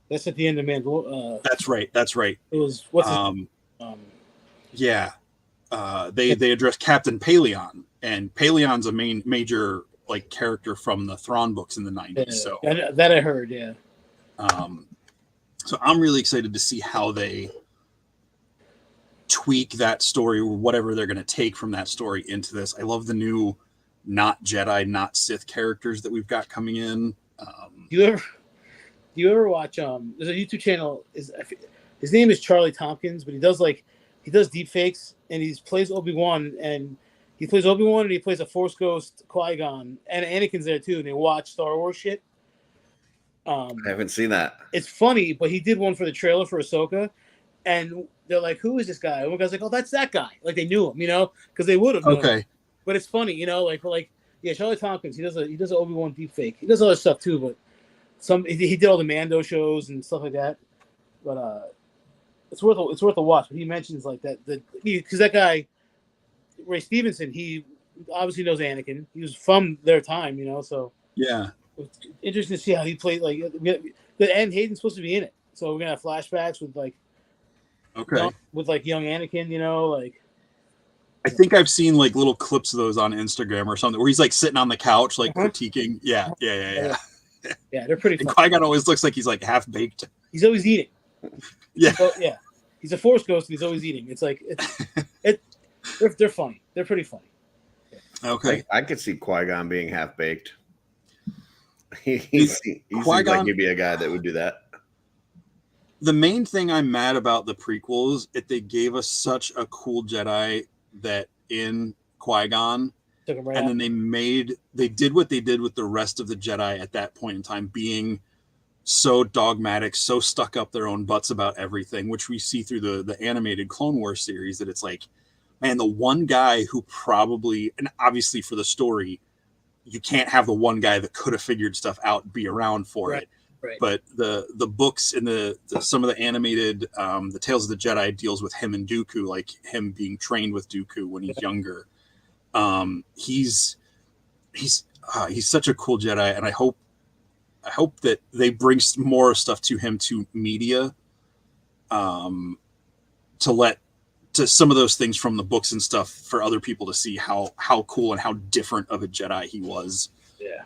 That's at the end of Mando.
That's right. That's right.
It was what's his name?
Yeah. They address Captain Paleon, and Paleon's a major like character from the Thrawn books in the 90s. So
that I heard, yeah.
So I'm really excited to see how they tweak that story, or whatever they're going to take from that story into this. I love the new not Jedi, not Sith characters that we've got coming in.
Do you ever watch there's a YouTube channel, his name is Charlie Tompkins, but he does deep fakes, and he plays Obi-Wan, and he plays a Force Ghost Qui-Gon, and Anakin's there too, and they watch Star Wars shit.
I haven't seen that.
It's funny, but he did one for the trailer for Ahsoka, and they're like, "Who is this guy?" And one guy's like, "Oh, that's that guy." Like they knew him, because they would have known him. But it's funny, yeah, Charlie Tompkins. He does an Obi-Wan deep fake. He does other stuff too, but he did all the Mando shows and stuff like that. But it's worth a watch. But he mentions like that because that guy Ray Stevenson, he obviously knows Anakin. He was from their time, So
yeah,
it's interesting to see how he played. Like, and Hayden's supposed to be in it, so we're gonna have flashbacks with like, young Anakin. Like.
I think I've seen like little clips of those on Instagram or something where he's like sitting on the couch, like critiquing. Yeah.
Yeah, they're pretty.
And Qui-Gon always looks like he's like half baked.
He's always eating.
Yeah,
yeah. He's a Force ghost, and he's always eating. It's like they're funny. They're pretty funny.
Okay,
I could see Qui-Gon being half baked. He seems like he'd be a guy that would do that.
The main thing I'm mad about the prequels is they gave us such a cool Jedi that in Qui-Gon, and then they did what they did with the rest of the Jedi at that point in time, being so dogmatic, so stuck up their own butts about everything, which we see through the animated Clone Wars series, that it's like, man, the one guy who probably, and obviously for the story, you can't have the one guy that could have figured stuff out and be around for it.
Right.
But the books and the some of the animated the Tales of the Jedi deals with him and Dooku, like him being trained with Dooku when he's younger. He's such a cool Jedi, and I hope that they bring more stuff to him to media, to some of those things from the books and stuff for other people to see how cool and how different of a Jedi he was.
Yeah.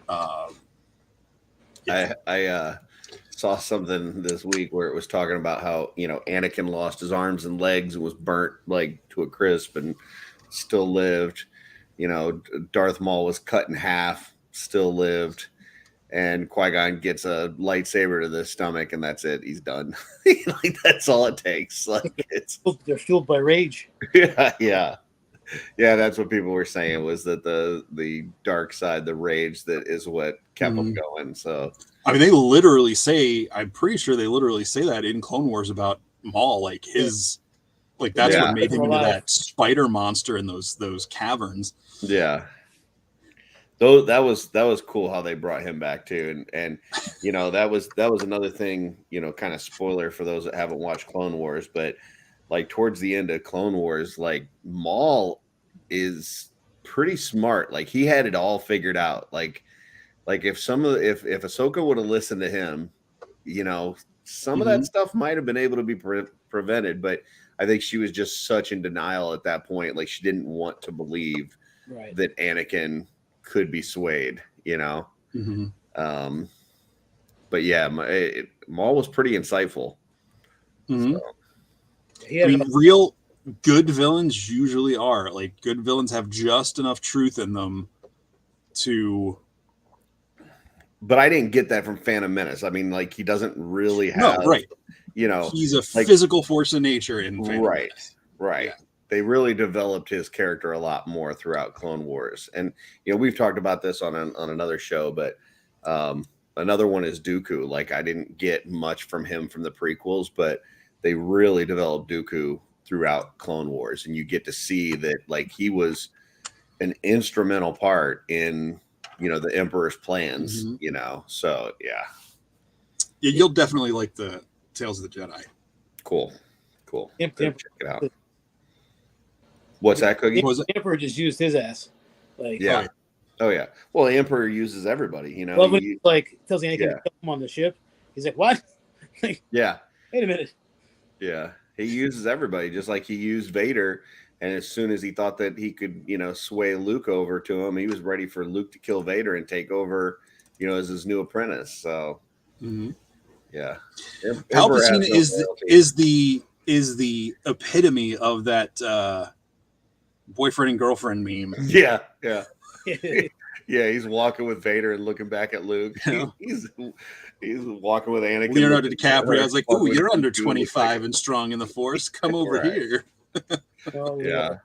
I saw something this week where it was talking about how Anakin lost his arms and legs and was burnt like to a crisp and still lived. Darth Maul was cut in half, still lived, and Qui-Gon gets a lightsaber to the stomach, and that's it. He's done. Like that's all it takes. Like
they're fueled by rage.
Yeah. That's what people were saying, was that the dark side, the rage, that is what kept them going. So
I mean, they literally say, I'm pretty sure they literally say that in Clone Wars about Maul, like his, like that's what made him into that spider monster in those caverns.
Yeah. Though that was cool how they brought him back too, and that was another thing, kind of spoiler for those that haven't watched Clone Wars, but like towards the end of Clone Wars, like Maul is pretty smart. Like he had it all figured out. Like if Ahsoka would have listened to him, some of that stuff might have been able to be prevented. But I think she was just such in denial at that point. Like she didn't want to believe that Anakin could be swayed, But yeah, Maul was pretty insightful.
So. I mean, real good villains usually are. Like good villains have just enough truth in them to.
But I didn't get that from Phantom Menace. I mean, like he doesn't really have. No,
right. He's a physical force of nature in Phantom Menace.
Right. Yeah. They really developed his character a lot more throughout Clone Wars, and we've talked about this on another show, but another one is Dooku. Like I didn't get much from him from the prequels, but they really developed Dooku throughout Clone Wars, and you get to see that like he was an instrumental part in the Emperor's plans. So yeah.
Yeah, you'll definitely like the Tales of the Jedi.
Cool.
Imp,
Check it out. What's that, Cookie?
What was it?
The Emperor just used his ass. Like,
Yeah. Oh yeah. Well, the Emperor uses everybody. You know.
love when he, like tells Anakin
Yeah.
to kill him on the ship. He's like, "What?" Like,
Yeah.
wait a minute.
Yeah. He uses everybody, just like he used Vader. And as soon as he thought that he could, sway Luke over to him, he was ready for Luke to kill Vader and take over, as his new apprentice. So, yeah.
Palpatine is the epitome of that boyfriend and girlfriend meme.
Yeah. Yeah, he's walking with Vader and looking back at Luke.
Yeah.
He's walking with Anakin.
Leonardo DiCaprio. I was like, "Ooh, you're under 25 and strong in the Force. Come over here."
Oh,
Yeah.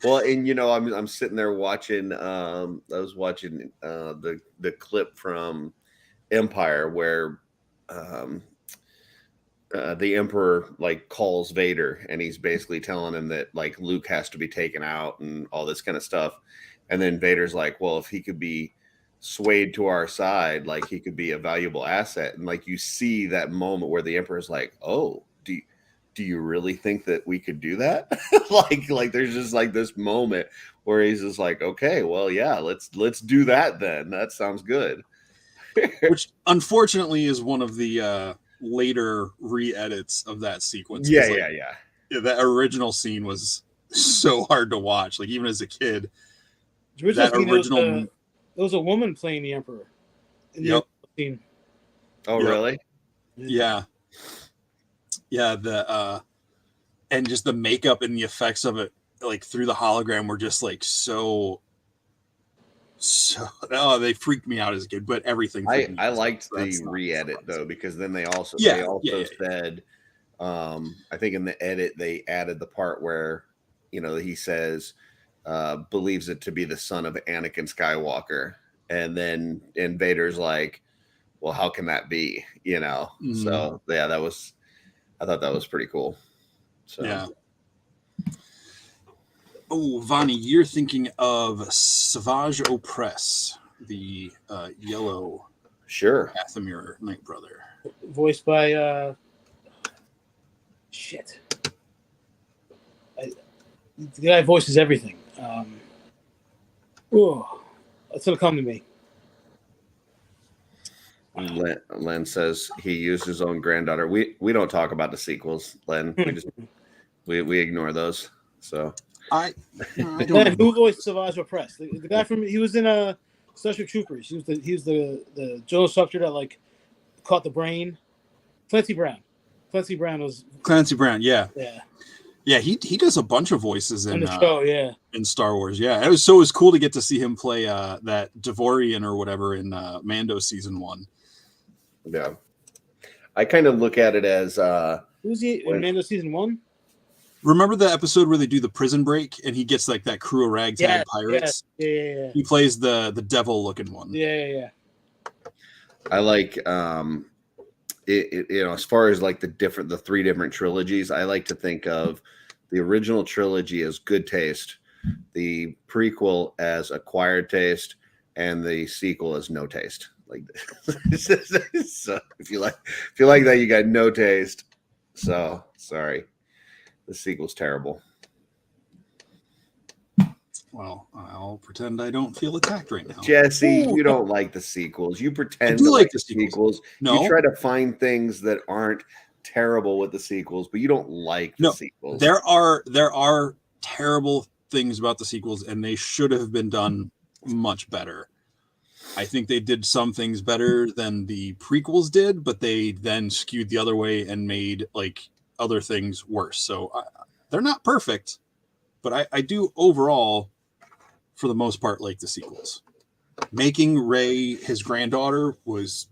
Well, and I'm sitting there watching. I was watching the clip from Empire where the Emperor like calls Vader, and he's basically telling him that like Luke has to be taken out and all this kind of stuff. And then Vader's like, well, if he could be swayed to our side, like he could be a valuable asset. And like you see that moment where the Emperor's like, oh, do you really think that we could do that? like there's just like this moment where he's just like, okay, well, yeah, let's do that then. That sounds good.
Which unfortunately is one of the later re-edits of that sequence.
Yeah.
That original scene was so hard to watch. Like even as a kid.
That original. There was a woman playing the Emperor. In the scene.
Oh, really?
Yeah. The and just the makeup and the effects of it, like through the hologram, were just like so. They freaked me out as a kid. But everything.
I liked the re-edit though, because then they also said, I think in the edit they added the part where he says. Believes it to be the son of Anakin Skywalker, and then Vader's like, well, how can that be? So yeah, I thought that was pretty cool. So
yeah. Oh, Vani, you're thinking of Savage Opress, the yellow Dathomir Night Brother,
voiced by the guy voices everything. That's gonna come to me.
Len says he used his own granddaughter. We don't talk about the sequels, Len. We ignore those. So
who voiced Savage Opress? The guy he was in Starship Troopers. He was the Joe instructor that like caught the brain. Clancy Brown. Clancy Brown.
Yeah. Yeah, he does a bunch of voices in
the show,
in Star Wars. Yeah, it was cool to get to see him play that Devorian or whatever in Mando season 1.
Yeah, I kind of look at it as
who's he in Mando season 1?
Remember the episode where they do the prison break and he gets like that crew of ragtag pirates?
Yeah.
He plays the devil looking one.
Yeah.
I like as far as like the 3 different trilogies, I like to think of the original trilogy as good taste, the prequel as acquired taste, and the sequel as no taste. Like, so if you like that, you got no taste. So sorry, the sequel's terrible.
Well, I'll pretend I don't feel attacked right now.
Jesse, you don't like the sequels. You pretend
to
like the sequels.
No.
You try to find things that aren't terrible with the sequels, but you don't like the sequels.
There are terrible things about the sequels, and they should have been done much better. I think they did some things better than the prequels did, but they then skewed the other way and made like other things worse. So they're not perfect, but I do overall, for the most part, like the sequels. Making Rey his granddaughter was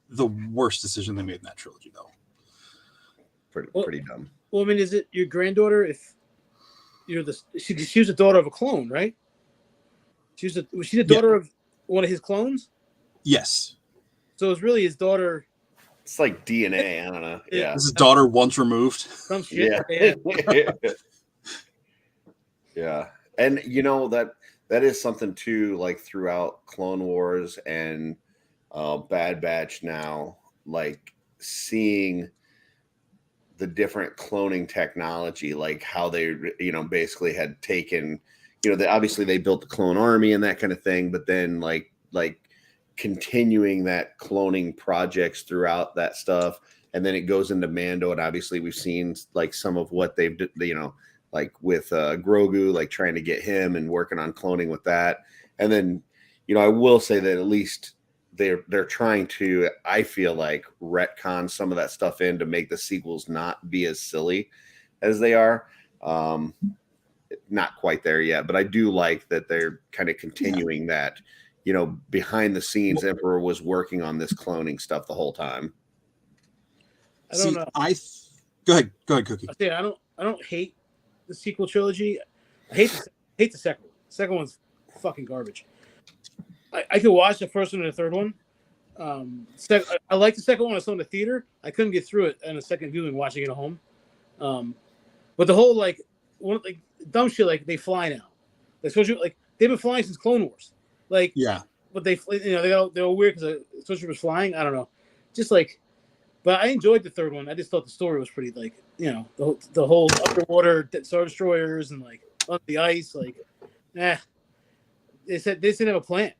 the worst decision they made in that trilogy, though.
Pretty dumb.
Well, I mean, is it your granddaughter if you're she was the daughter of a clone, right? Was she the daughter of one of his clones?
Yes.
So it's really his daughter.
It's like DNA. I don't know. Yeah.
This is daughter once removed.
Some shit.
Yeah. Yeah. And that is something too, like throughout Clone Wars and Bad Batch now, like seeing the different cloning technology, like how they, basically had taken, obviously they built the clone army and that kind of thing, but then like continuing that cloning projects throughout that stuff. And then it goes into Mando. And obviously we've seen like some of what they've, like with Grogu, like trying to get him and working on cloning with that. And then, I will say that at least they're trying to, I feel like, retcon some of that stuff in to make the sequels not be as silly as they are. Not quite there yet, but I do like that they're kind of continuing that, behind the scenes, Emperor was working on this cloning stuff the whole time.
I don't know.
Go ahead, Cookie.
I don't hate the sequel trilogy. I hate the second one. The second one's fucking garbage. I could watch the first one and the third one. I like the second one. I saw in the theater. I couldn't get through it on a second viewing, watching it at home. But the whole dumb shit, like they fly now. Like they've been flying since Clone Wars. Like but they were weird because Stormtrooper was flying. I don't know, just like. But I enjoyed the third one. I just thought the story was pretty the whole underwater Star Destroyers and like on the ice, like they said they didn't have a plan.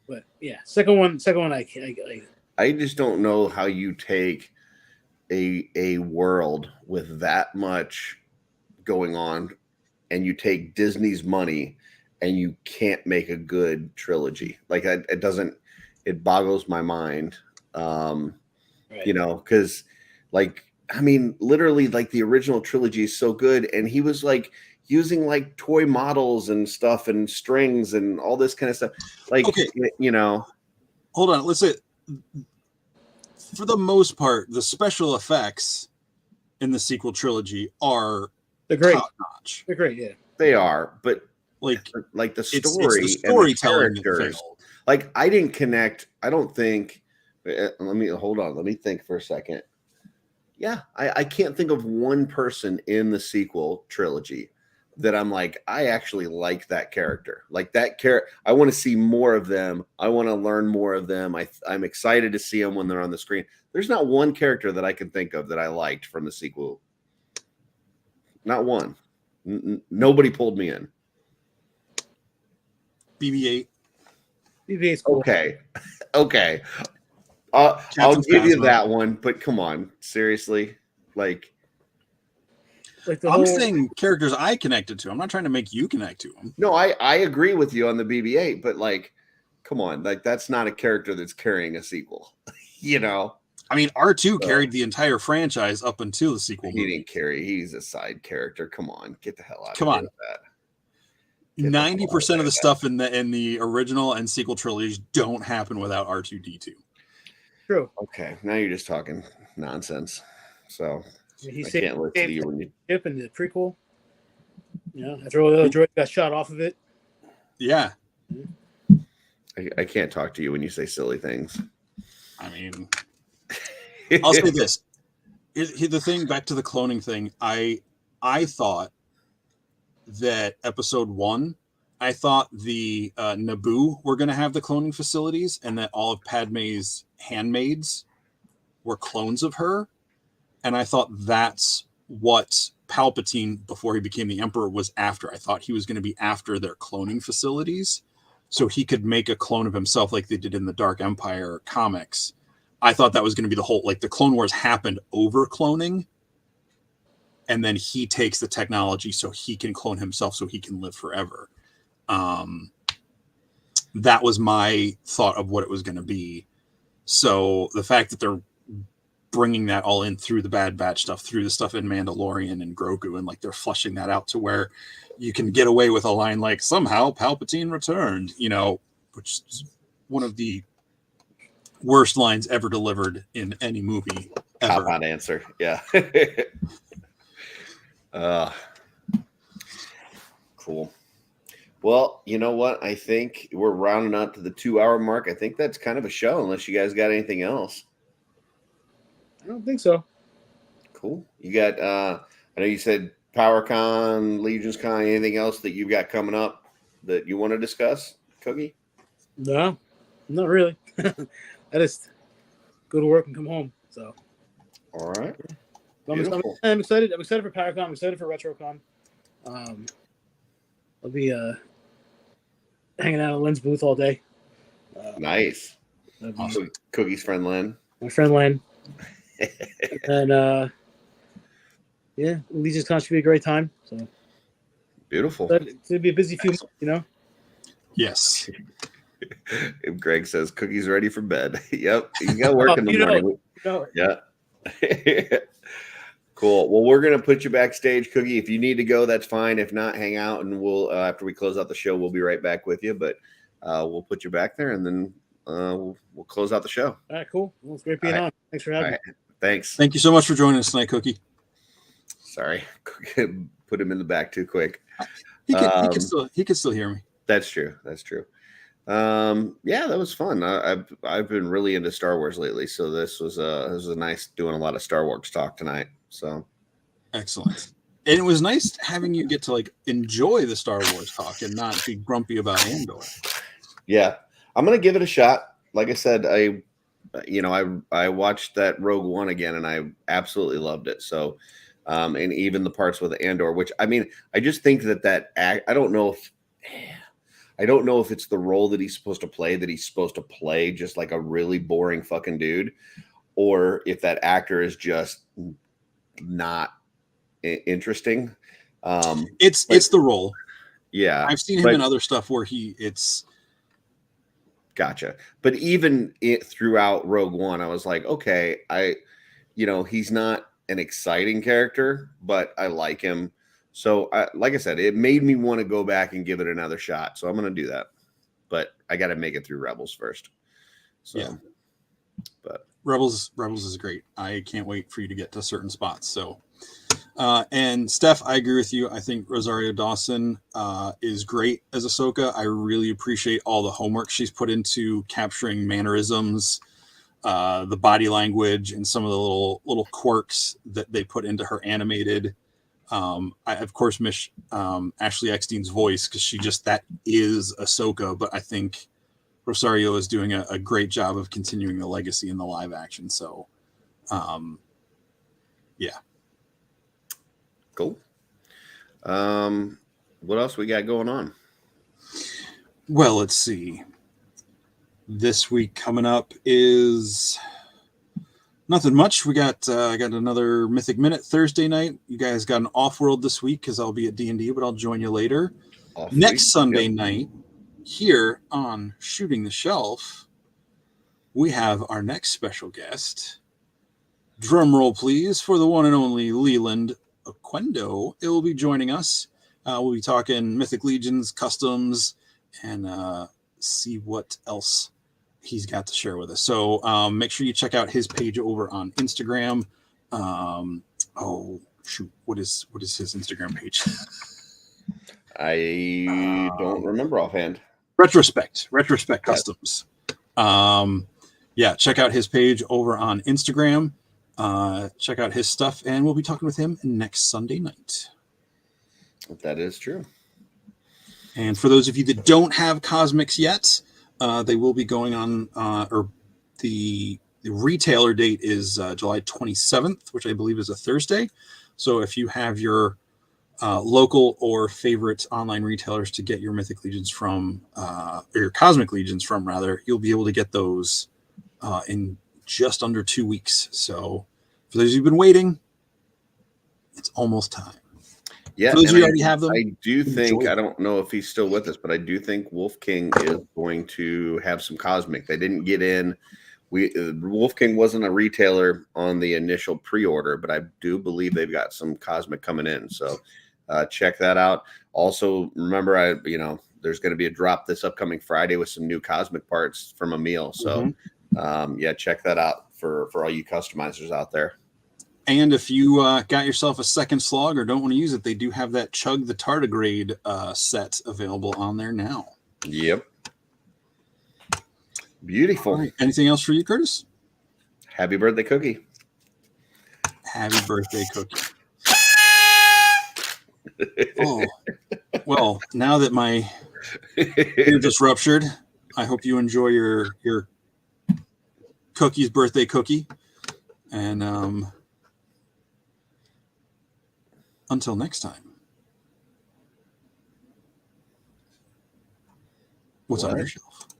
But yeah, second one,
I just don't know how you take a world with that much going on and you take Disney's money and you can't make a good trilogy. Like it boggles my mind. Right. Because literally like the original trilogy is so good, and he was like using like toy models and stuff and strings and all this kind of stuff. Like,
okay. Hold on. Let's say, for the most part, the special effects in the sequel trilogy are top notch.
They're great, yeah.
They are, but like the story, it's the storytelling and the characters. Like I didn't connect. I don't think. Let me think for a second. Yeah, I can't think of one person in the sequel trilogy that I'm like, I actually like that character. Like that character, I want to see more of them. I want to learn more of them. I'm excited to see them when they're on the screen. There's not one character that I can think of that I liked from the sequel. Not one. Nobody pulled me in.
BB-8.
BB-8's cool.
Okay. I'll give you that one, but come on, seriously, like
I'm saying characters I connected to. I'm not trying to make you connect to them.
No, I agree with you on the BB-8, but like, come on, like that's not a character that's carrying a sequel.
I mean, R2 carried the entire franchise up until the sequel.
He didn't carry. He's a side character. Come on, get the hell out.
Come on. That. 90% of the stuff in the original and sequel trilogies don't happen without R2-D2.
True.
Okay, now you're just talking nonsense. So
I
can't listen to you when you
ship in the prequel. After all the other droids got shot off of it.
Yeah.
I can't talk to you when you say silly things.
I mean, I'll say this. The thing, back to the cloning thing, I thought that episode 1, I thought the Naboo were going to have the cloning facilities, and that all of Padme's handmaids were clones of her. And I thought that's what Palpatine, before he became the Emperor, was after. I thought he was going to be after their cloning facilities so he could make a clone of himself like they did in the Dark Empire comics. I thought that was going to be the whole, like the Clone Wars happened over cloning, and then he takes the technology so he can clone himself so he can live forever. That was my thought of what it was going to be. So the fact that they're bringing that all in through the Bad Batch stuff, through the stuff in Mandalorian and Grogu, and like they're flushing that out to where you can get away with a line like somehow Palpatine returned, which is one of the worst lines ever delivered in any movie ever.
Cop-out answer. Yeah. Cool. Well, you know what? I think we're rounding up to the 2-hour mark. I think that's kind of a show, unless you guys got anything else.
I don't think so.
Cool. You got, I know you said PowerCon, Legions Con, anything else that you've got coming up that you want to discuss, Cookie?
No, not really. I just go to work and come home. So,
All right.
I'm
Beautiful.
excited. I'm excited for Paracon. I'm excited for RetroCon. I'll be hanging out at Lynn's booth all day.
Nice.
Awesome.
Cookie's friend Lynn.
My friend Lynn. And yeah, Legion's Con should be a great time. So
Beautiful.
but it's gonna be a busy few months, you know.
Yes.
If Greg says Cookie's ready for bed. Yep. You got work in the morning. Yeah. Cool. Well, we're gonna put you backstage, Cookie. If you need to go, that's fine. If not, hang out, and we'll after we close out the show, we'll be right back with you. But we'll put you back there, and then we'll close out the show.
All right, cool. Well, it's great being on. Thanks for having me.
Thanks.
Thank you so much for joining us tonight, Cookie.
Sorry, put him in the back too quick.
He can still hear me.
That's true. Yeah, that was fun. I've been really into Star Wars lately, so this was a nice doing a lot of Star Wars talk tonight. So
excellent. And it was nice having you get to like enjoy the Star Wars talk and not be grumpy about Andor.
Yeah, I'm gonna give it a shot. Like I said, I watched that Rogue One again, and I absolutely loved it. So, and even the parts with Andor, which I mean, I just think that act. I don't know if it's the role that he's supposed to play, just like a really boring fucking dude, or if that actor is just not interesting.
It's the role.
Yeah,
I've seen him in other stuff where it's
gotcha. But even throughout Rogue One, I was like, okay, he's not an exciting character, but I like him. So, like I said, it made me want to go back and give it another shot. So I'm going to do that, but I got to make it through Rebels first. So,
yeah.
But
Rebels is great. I can't wait for you to get to certain spots. So, and Steph, I agree with you. I think Rosario Dawson is great as Ahsoka. I really appreciate all the homework she's put into capturing mannerisms, the body language, and some of the little quirks that they put into her animated. I of course miss Ashley Eckstein's voice because that is Ahsoka, but I think Rosario is doing a great job of continuing the legacy in the live action. So, yeah.
Cool. What else we got going on?
Well, let's see. This week coming up is nothing much. We got another Mythic Minute Thursday night. You guys got an OffWorld this week because I'll be at D&D, but I'll join you later. Next Sunday night, here on Shooting the Shelf, we have our next special guest. Drum roll, please, for the one and only Leland Oquendo. It will be joining us. We'll be talking Mythic Legions, customs, and see what else he's got to share with us. So make sure you check out his page over on Instagram. Oh shoot, what is his Instagram page?
I don't remember offhand.
Retrospect Customs. Yeah, check out his page over on Instagram. Check out his stuff, and we'll be talking with him next Sunday night.
That is true.
And for those of you that don't have Cosmics yet, they will be going on, or the retailer date is July 27th, which I believe is a Thursday. So if you have your local or favorite online retailers to get your Mythic Legions from, or your Cosmic Legions from, rather, you'll be able to get those in just under 2 weeks. So for those who've been waiting, it's almost time.
Yeah,
for those of you already have them,
I do think, I don't know if he's still with us, but I do think Wolf King is going to have some Cosmic. They didn't get in. Wolf King wasn't a retailer on the initial pre-order, but I do believe they've got some Cosmic coming in. So check that out. Also, remember, there's going to be a drop this upcoming Friday with some new Cosmic parts from Emil. So yeah, check that out for all you customizers out there.
And if you got yourself a second slog or don't want to use it, they do have that Chug the Tardigrade set available on there now.
Yep. Beautiful.
Right. Anything else for you, Curtis?
Happy birthday, Cookie.
Happy birthday, Cookie. Oh, well, now that my ear just ruptured, I hope you enjoy your Cookie's birthday cookie. And until next time. What's on
What?
your shelf?